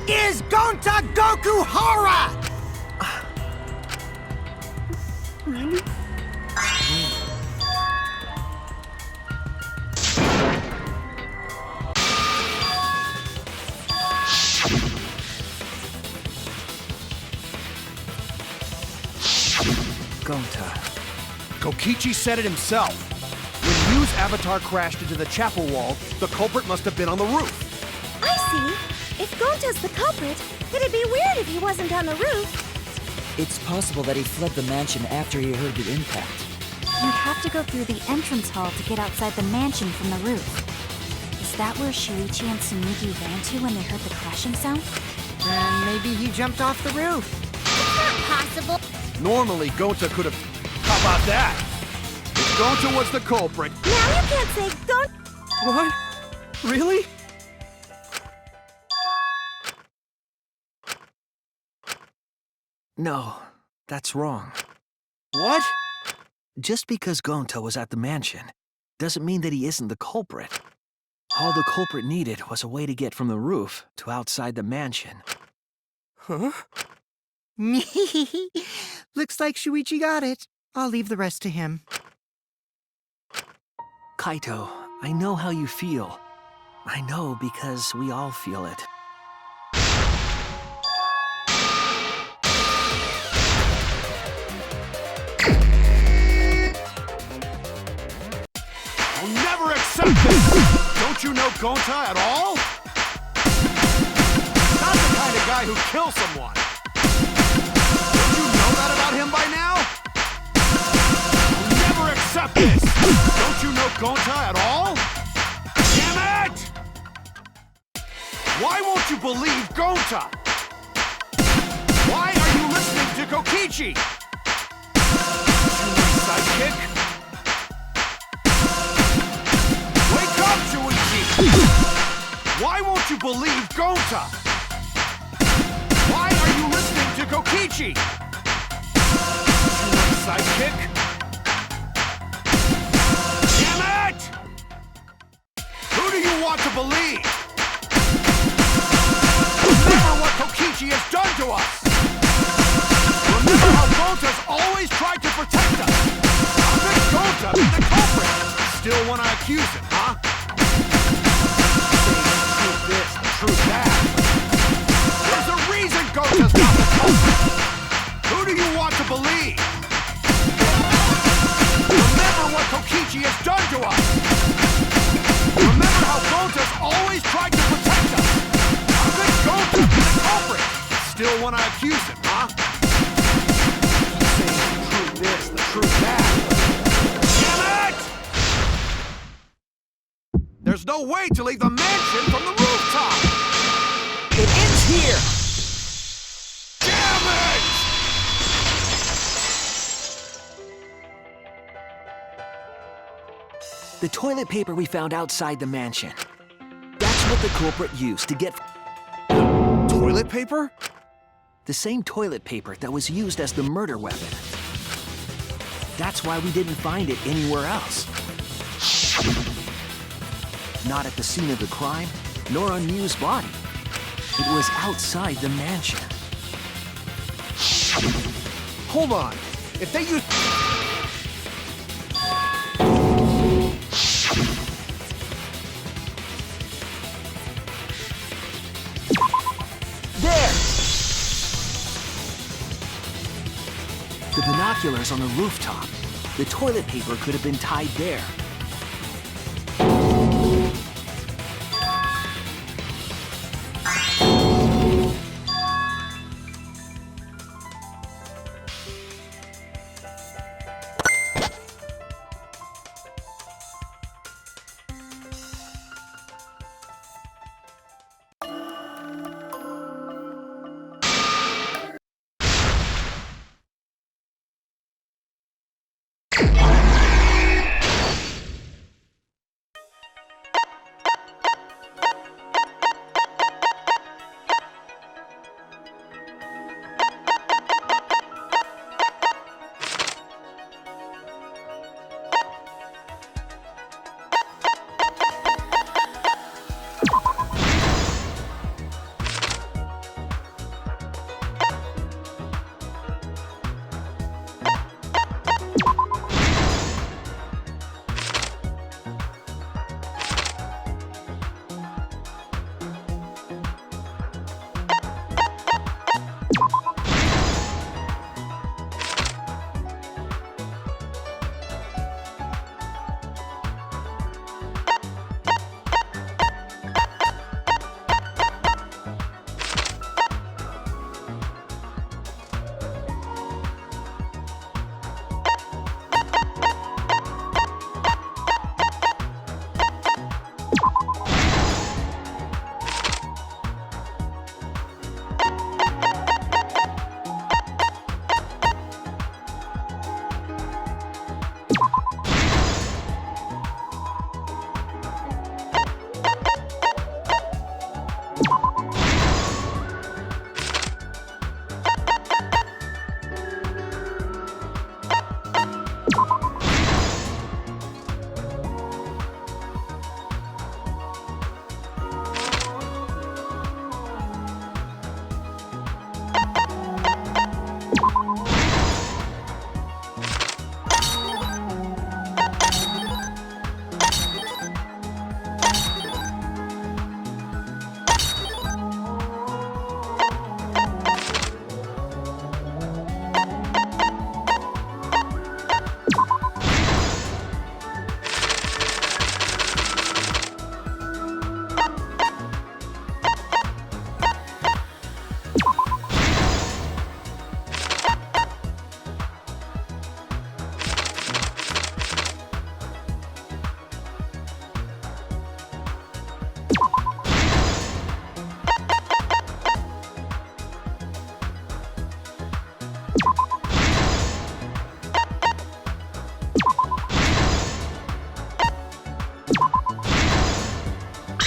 Speaker 3: is Gonta Gokuhara!
Speaker 10: Really?
Speaker 8: Gonta.
Speaker 11: Kokichi said it himself. When Mew's avatar crashed into the chapel wall, the culprit must have been on the roof.
Speaker 9: I see. If Gonta's the culprit, it'd be weird if he wasn't on the roof.
Speaker 7: It's possible that he fled the mansion after he heard the impact.
Speaker 1: You'd have to go through the entrance hall to get outside the mansion from the roof. Is that where Shuichi and Tsunuki ran to when they heard the crashing sound?
Speaker 3: Then maybe he jumped off the roof.
Speaker 5: It's not possible.
Speaker 11: Normally, Gonta could have... How about that? If Gonta was the culprit,
Speaker 9: Now you can't say Gonta.
Speaker 10: What? Really?
Speaker 8: No, that's wrong.
Speaker 10: What?
Speaker 8: Just because Gonta was at the mansion doesn't mean that he isn't the culprit. All the culprit needed was a way to get from the roof to outside the mansion.
Speaker 10: Huh?
Speaker 3: Looks like Shuichi got it. I'll leave the rest to him.
Speaker 8: Kaito, I know how you feel. I know because we all feel it.
Speaker 11: I'll never accept this! Don't you know Gonta at all? Not the kind of guy who kills someone. Don't you know that about him by now? I'll never accept this! Don't you know Gonta at all? Damn it! Why won't you believe Gonta? Why are you listening to Kokichi? You sidekick? Wake up, Shuichi! Why won't you believe Gonta? Why are you listening to Kokichi? You sidekick? Damn it! Who do you want to believe? Remember what Kokichi has done to us! Remember how Gonta's always tried to protect us! How could Gonta be the culprit? Still wanna accuse him, huh? Truth this, truth that. There's a reason Gonta's not the culprit! Who do you want to believe? Remember what Kokichi has done to us! Remember how Gonta's always tried to protect us! How could Gonta be the culprit? Still wanna accuse him, huh? Keep saying the truth this, the truth that. Damn it! There's no way to leave the mansion from the rooftop!
Speaker 7: It ends here!
Speaker 11: Damn it!
Speaker 8: The toilet paper we found outside the mansion. That's what the culprit used to get...
Speaker 11: Toilet paper?
Speaker 8: The same toilet paper that was used as the murder weapon. That's why we didn't find it anywhere else. Not at the scene of the crime, nor on Miu's body. It was outside the mansion.
Speaker 11: Hold on. If they use...
Speaker 8: There! The binoculars on the rooftop. The toilet paper could have been tied there.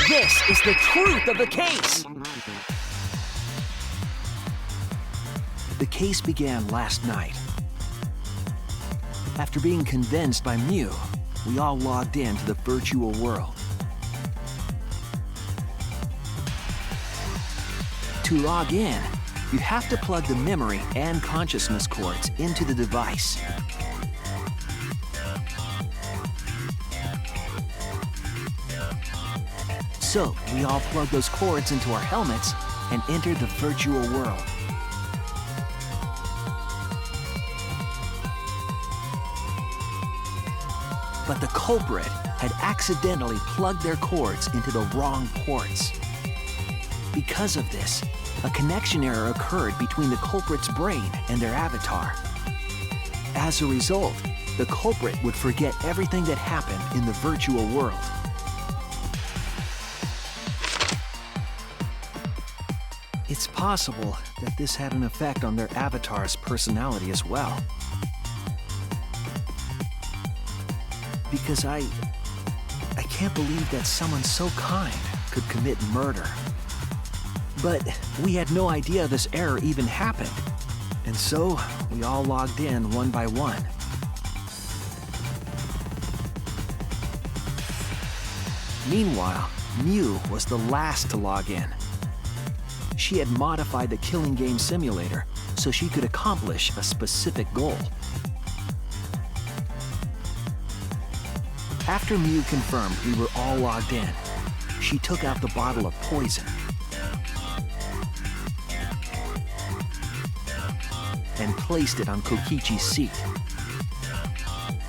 Speaker 8: This is the truth of the case! The case began last night. After being convinced by Mew, we all logged in to the virtual world. To log in, you have to plug the memory and consciousness cords into the device. So, we all plug those cords into our helmets and enter the virtual world. But the culprit had accidentally plugged their cords into the wrong ports. Because of this, a connection error occurred between the culprit's brain and their avatar. As a result, the culprit would forget everything that happened in the virtual world. It's possible that this had an effect on their avatar's personality as well. Because I can't believe that someone so kind could commit murder. But we had no idea this error even happened. And so, we all logged in one by one. Meanwhile, Mew was the last to log in. She had modified the killing game simulator so she could accomplish a specific goal. After Mew confirmed we were all logged in, she took out the bottle of poison and placed it on Kokichi's seat.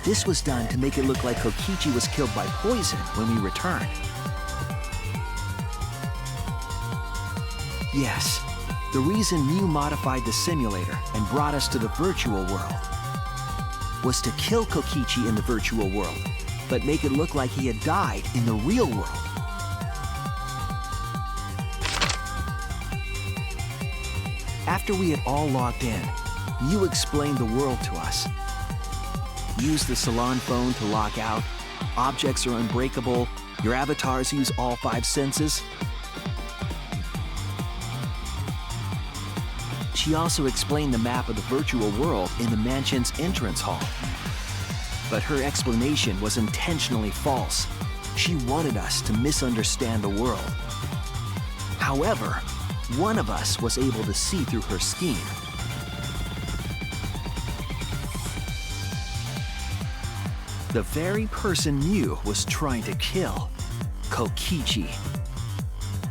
Speaker 8: This was done to make it look like Kokichi was killed by poison when we returned. Yes, the reason Mew modified the simulator and brought us to the virtual world was to kill Kokichi in the virtual world, but make it look like he had died in the real world. After we had all logged in, Mew explained the world to us. Use the salon phone to log out. Objects are unbreakable. Your avatars use all 5 senses. She also explained the map of the virtual world in the mansion's entrance hall. But her explanation was intentionally false. She wanted us to misunderstand the world. However, one of us was able to see through her scheme. The very person Mew was trying to kill, Kokichi.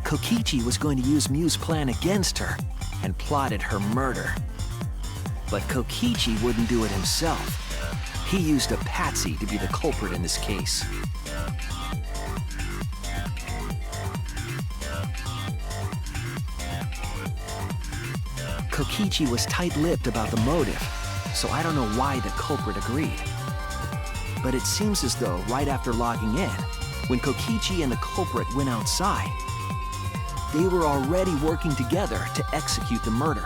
Speaker 8: Kokichi was going to use Mew's plan against her and plotted her murder. But Kokichi wouldn't do it himself. He used a patsy to be the culprit in this case. Kokichi was tight-lipped about the motive, so I don't know why the culprit agreed. But it seems as though right after logging in, when Kokichi and the culprit went outside, they were already working together to execute the murder.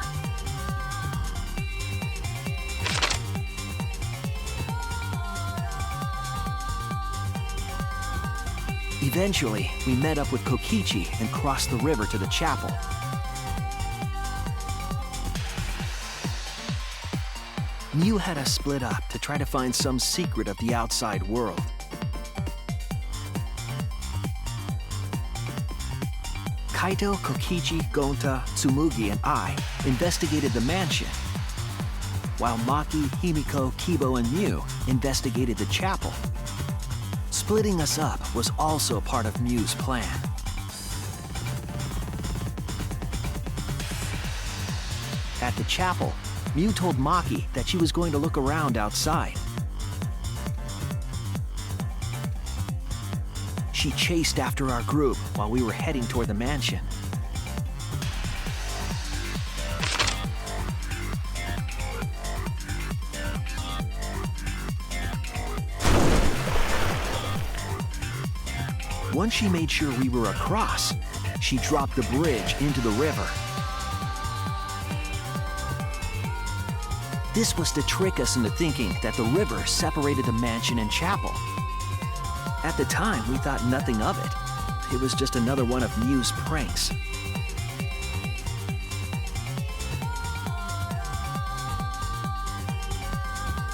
Speaker 8: Eventually, we met up with Kokichi and crossed the river to the chapel. Mew had us split up to try to find some secret of the outside world. Kaito, Kokichi, Gonta, Tsumugi, and I investigated the mansion, while Maki, Himiko, Kibo, and Mew investigated the chapel. Splitting us up was also part of Mew's plan. At the chapel, Mew told Maki that she was going to look around outside. She chased after our group while we were heading toward the mansion. Once she made sure we were across, she dropped the bridge into the river. This was to trick us into thinking that the river separated the mansion and chapel. At the time, we thought nothing of it. it was just another one of Mew's pranks.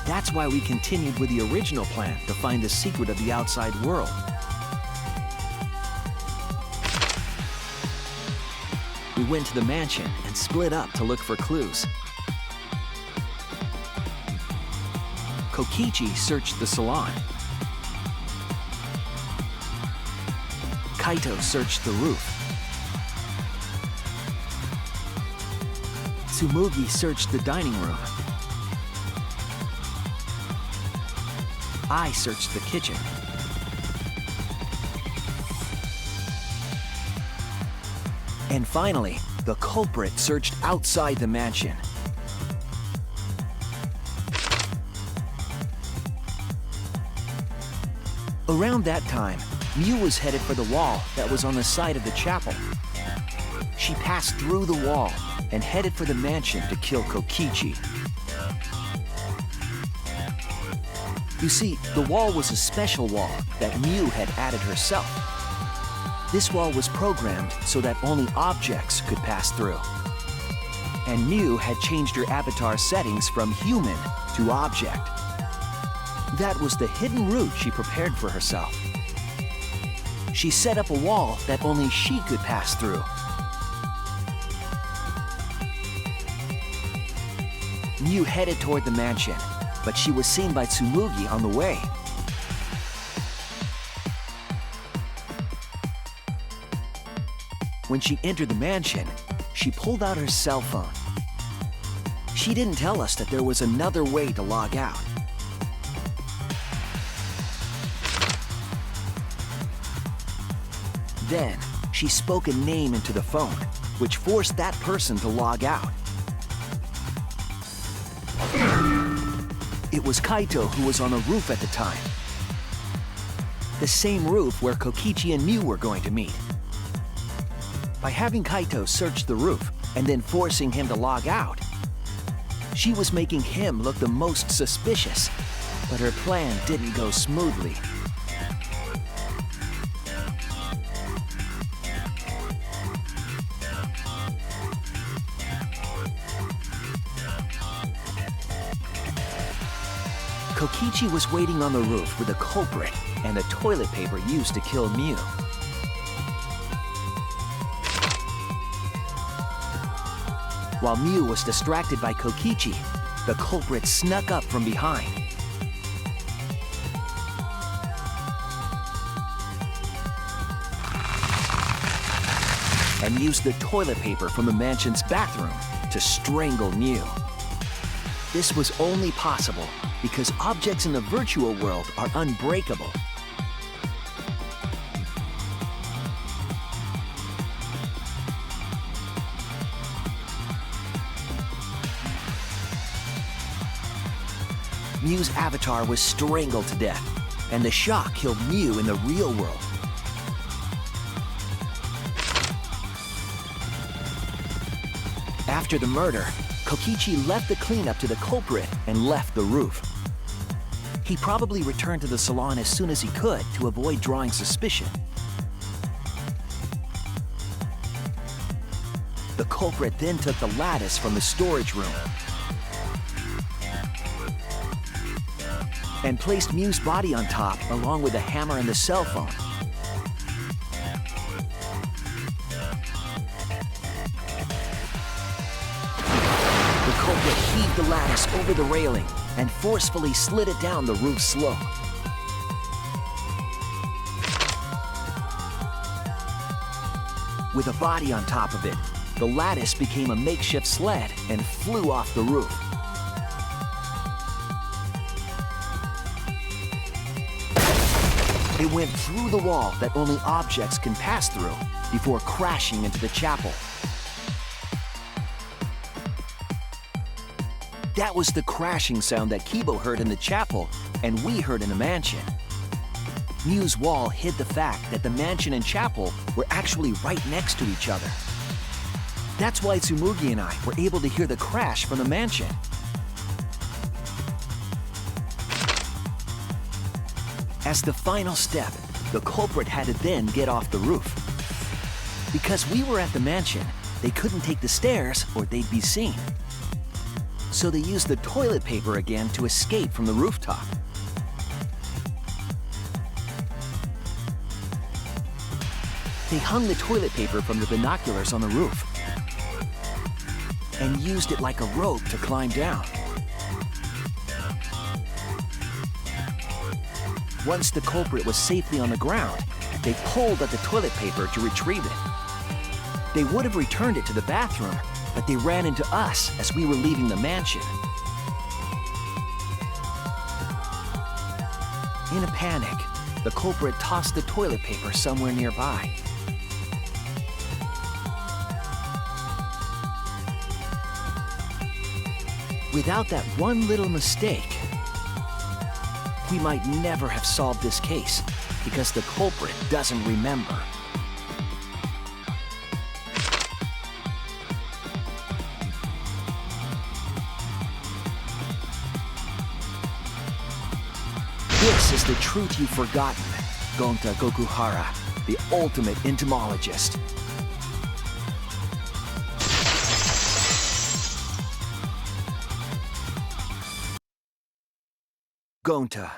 Speaker 8: That's why we continued with the original plan to find the secret of the outside world. We went to the mansion and split up to look for clues. Kokichi searched the salon. Kaito searched the roof. Tsumugi searched the dining room. I searched the kitchen. And finally, the culprit searched outside the mansion. Around that time, Mew was headed for the wall that was on the side of the chapel. She passed through the wall and headed for the mansion to kill Kokichi. You see, the wall was a special wall that Mew had added herself. This wall was programmed so that only objects could pass through. And Mew had changed her avatar settings from human to object. That was the hidden route she prepared for herself. She set up a wall that only she could pass through. Mew headed toward the mansion, but she was seen by Tsumugi on the way. When she entered the mansion, she pulled out her cell phone. She didn't tell us that there was another way to log out. Then, she spoke a name into the phone, which forced that person to log out. It was Kaito who was on the roof at the time. The same roof where Kokichi and Mew were going to meet. By having Kaito search the roof and then forcing him to log out, she was making him look the most suspicious, but her plan didn't go smoothly. Kokichi was waiting on the roof with the culprit and the toilet paper used to kill Mew. While Mew was distracted by Kokichi, the culprit snuck up from behind. And used the toilet paper from the mansion's bathroom to strangle Mew. This was only possible because objects in the virtual world are unbreakable. Mew's avatar was strangled to death, and the shock killed Mew in the real world. After the murder, Kokichi left the cleanup to the culprit and left the roof. He probably returned to the salon as soon as he could to avoid drawing suspicion. The culprit then took the lattice from the storage room and placed Mew's body on top along with the hammer and the cell phone. The culprit heaved the lattice over the railing and forcefully slid it down the roof slope. With a body on top of it, the lattice became a makeshift sled and flew off the roof. It went through the wall that only objects can pass through before crashing into the chapel. That was the crashing sound that Kibo heard in the chapel and we heard in the mansion. Mew's wall hid the fact that the mansion and chapel were actually right next to each other. That's why Tsumugi and I were able to hear the crash from the mansion. As the final step, The culprit had to then get off the roof. Because we were at the mansion, they couldn't take the stairs or they'd be seen. So they used the toilet paper again to escape from the rooftop. They hung the toilet paper from the binoculars on the roof and used it like a rope to climb down. Once the culprit was safely on the ground, they pulled at the toilet paper to retrieve it. They would have returned it to the bathroom, but they ran into us as we were leaving the mansion. In a panic, the culprit tossed the toilet paper somewhere nearby. Without that one little mistake, we might never have solved this case because the culprit doesn't remember. This is the truth you've forgotten, Gonta Gokuhara, the ultimate entomologist. Gonta.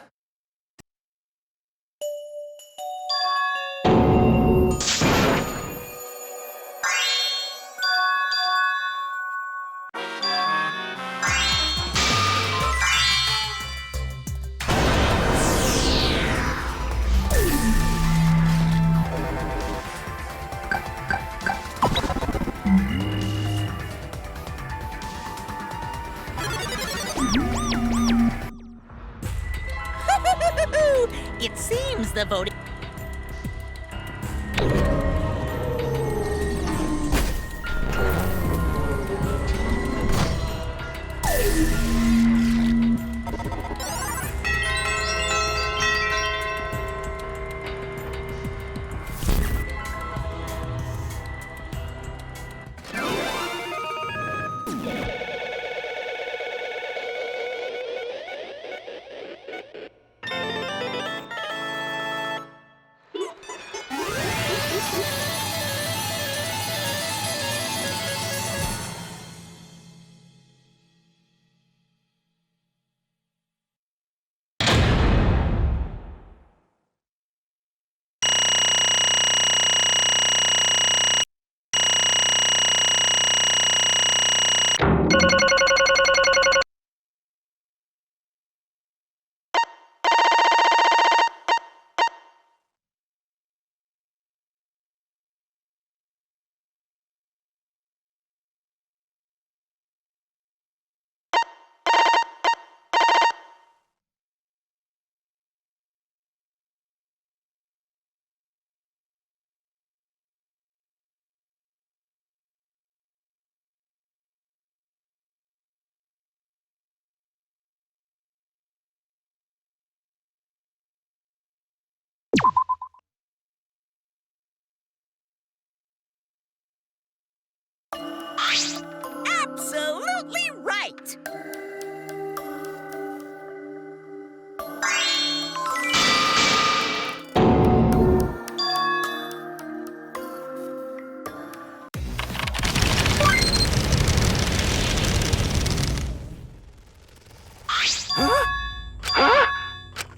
Speaker 2: It seems the voting. Absolutely right!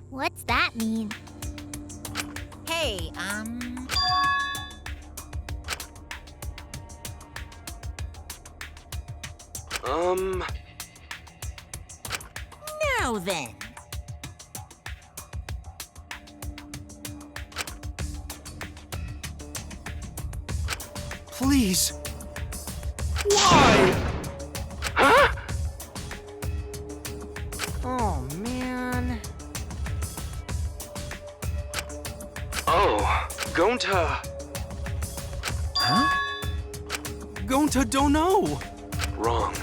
Speaker 5: What's that mean?
Speaker 2: Hey, Now then.
Speaker 10: Please. Why? Huh?
Speaker 3: Oh, man.
Speaker 10: Oh, Gonta.
Speaker 8: Huh?
Speaker 10: Gonta don't know. Wrong.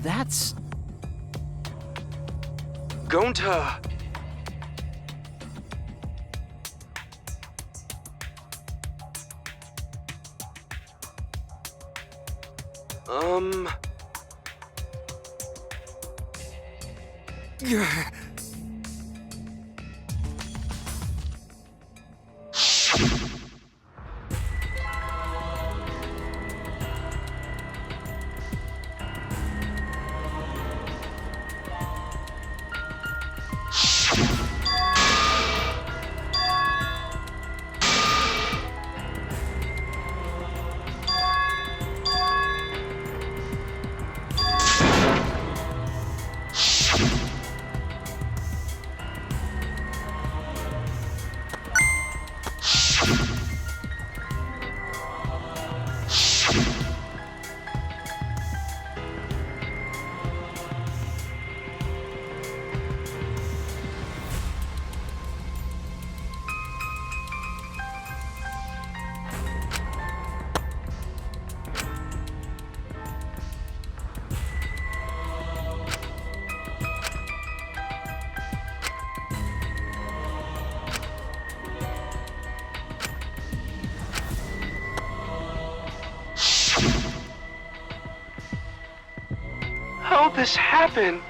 Speaker 8: That's...
Speaker 10: Gonta. all this happen?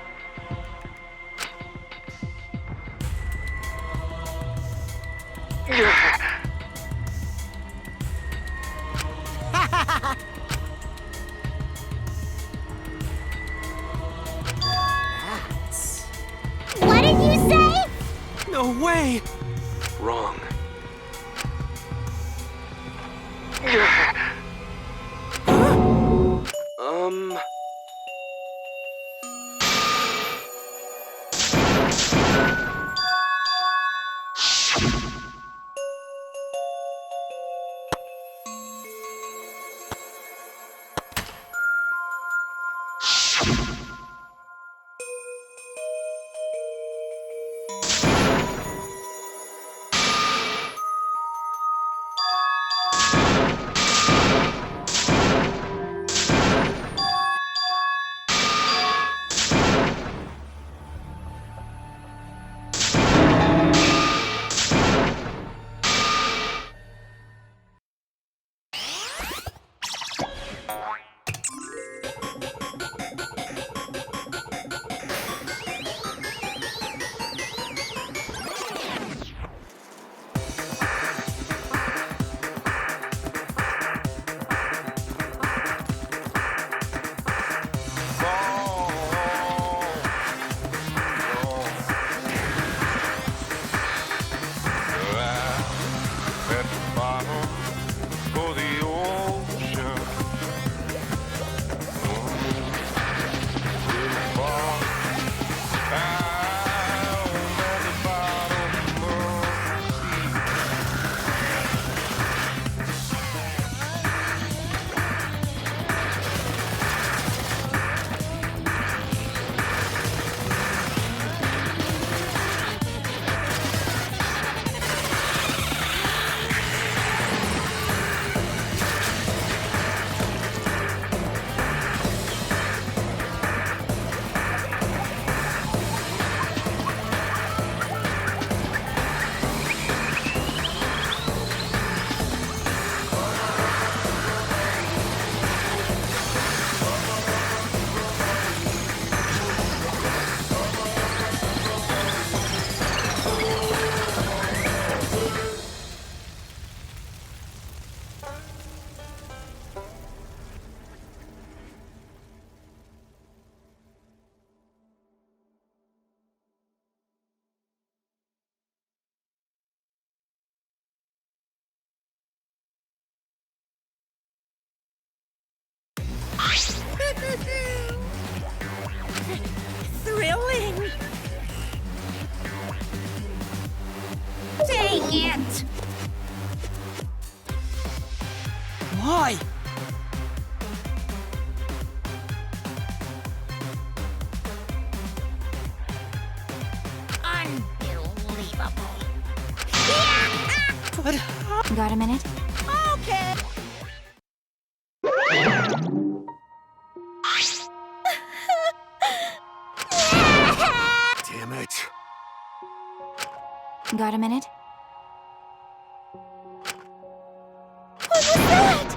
Speaker 5: What did you say?
Speaker 10: No way! Wrong. Um...
Speaker 2: Thrilling. Dang it!
Speaker 7: Why?
Speaker 2: Unbelievable.
Speaker 7: But
Speaker 1: Got a minute?
Speaker 2: Okay.
Speaker 11: Damn it.
Speaker 1: Got a minute?
Speaker 9: What was that?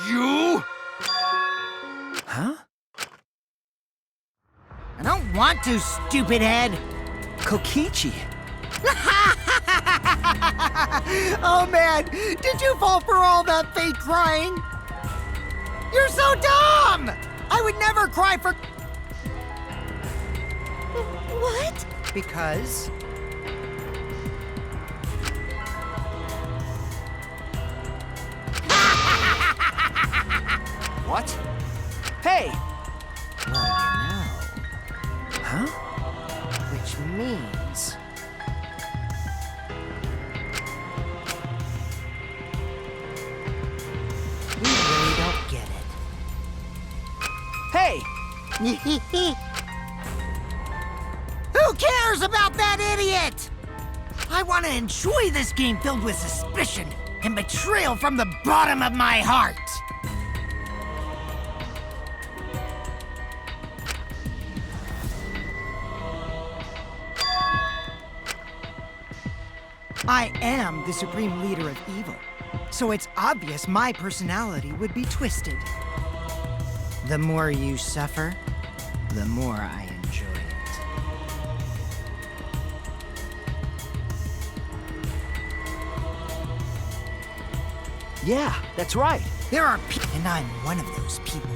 Speaker 11: You?
Speaker 7: huh?
Speaker 3: I don't want to, stupid head.
Speaker 7: Kokichi.
Speaker 3: Oh man, did you fall for all that fake crying? You're so dumb! I would never cry for...
Speaker 9: What?
Speaker 3: Because...
Speaker 8: What? Hey!
Speaker 3: Well, you know.
Speaker 7: Huh?
Speaker 3: Which means... You really don't get
Speaker 8: Hey!
Speaker 3: it. Who cares about that idiot? I want to enjoy this game filled with suspicion and betrayal from the bottom of my heart. I am the supreme leader of evil. So it's obvious my personality would be twisted. The more you suffer, the more I enjoy it.
Speaker 8: Yeah, that's right.
Speaker 3: There are people, and I'm one of those people.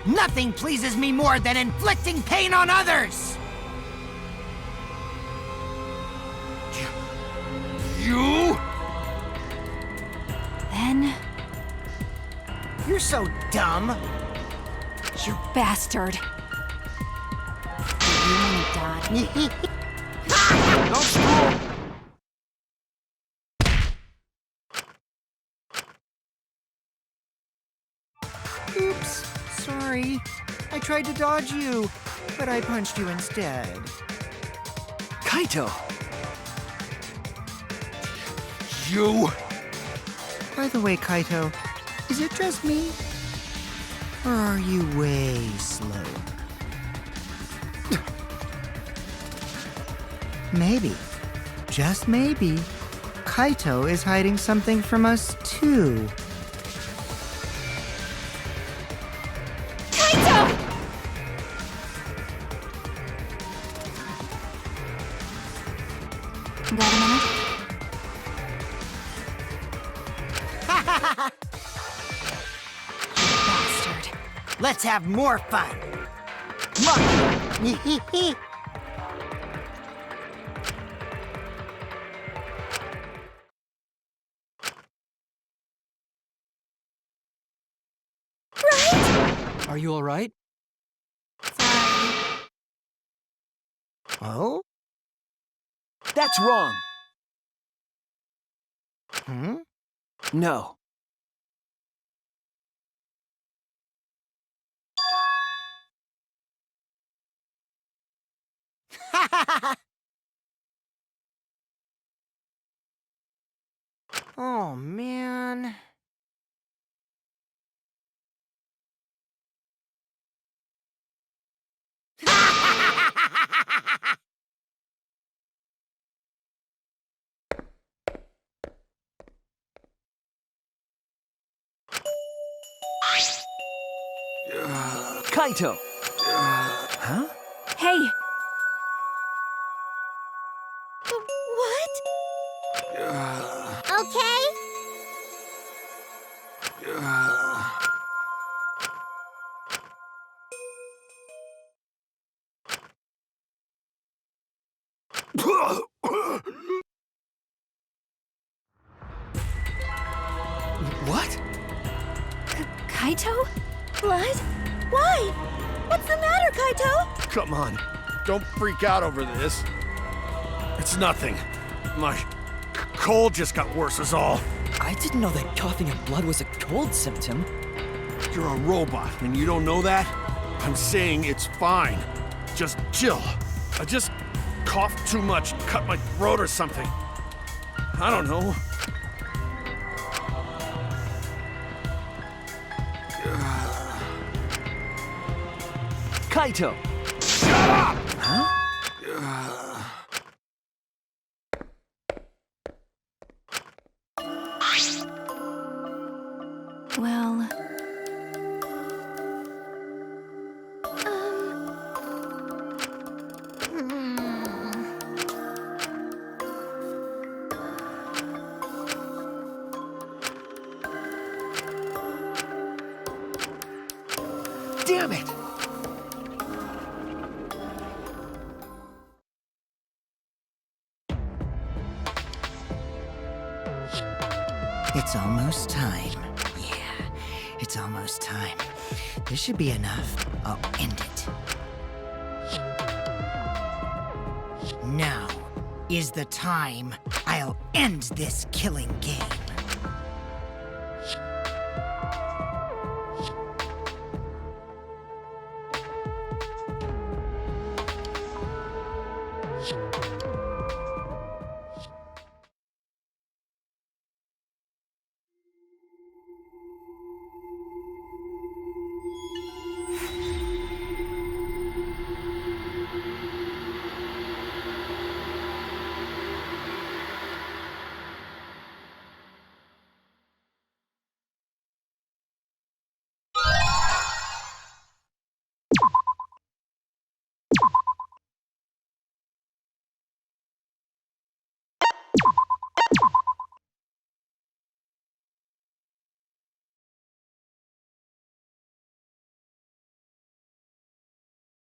Speaker 3: Nothing pleases me more than inflicting pain on others!
Speaker 11: You?
Speaker 1: Then,
Speaker 3: You're so dumb.
Speaker 1: you bastard. Do you want to die?
Speaker 11: Don't screw.
Speaker 3: Oops, sorry. I tried to dodge you, but I punched you instead.
Speaker 8: Kaito!
Speaker 11: You?
Speaker 3: By the way, Kaito, is it just me? Or are you way slow? Maybe, just maybe, Kaito is hiding something from us too.
Speaker 1: Got a minute? You bastard.
Speaker 3: Let's have more fun. Look.
Speaker 7: Are you all right?
Speaker 3: Oh?
Speaker 8: That's wrong.
Speaker 3: Hmm?
Speaker 8: No.
Speaker 3: Oh, man.
Speaker 8: Kaito! Huh?
Speaker 1: Hey,
Speaker 9: What?
Speaker 5: Okay?
Speaker 8: What?
Speaker 1: Kaito?
Speaker 9: Blood? Why? What's the matter, Kaito?
Speaker 11: Come on. Don't freak out over this. It's nothing. My cold just got worse is all.
Speaker 7: I didn't know that coughing up blood was a cold symptom.
Speaker 11: You're a robot and you don't know that? I'm saying it's fine. Just chill. I just coughed too much, cut my throat or something. I don't know.
Speaker 8: Kaito!
Speaker 11: Shut up!
Speaker 8: Huh?
Speaker 1: Well,
Speaker 8: Damn it!
Speaker 3: It's almost time. Yeah, it's almost time. This should be enough. I'll end it. Now is the time I'll end this killing game.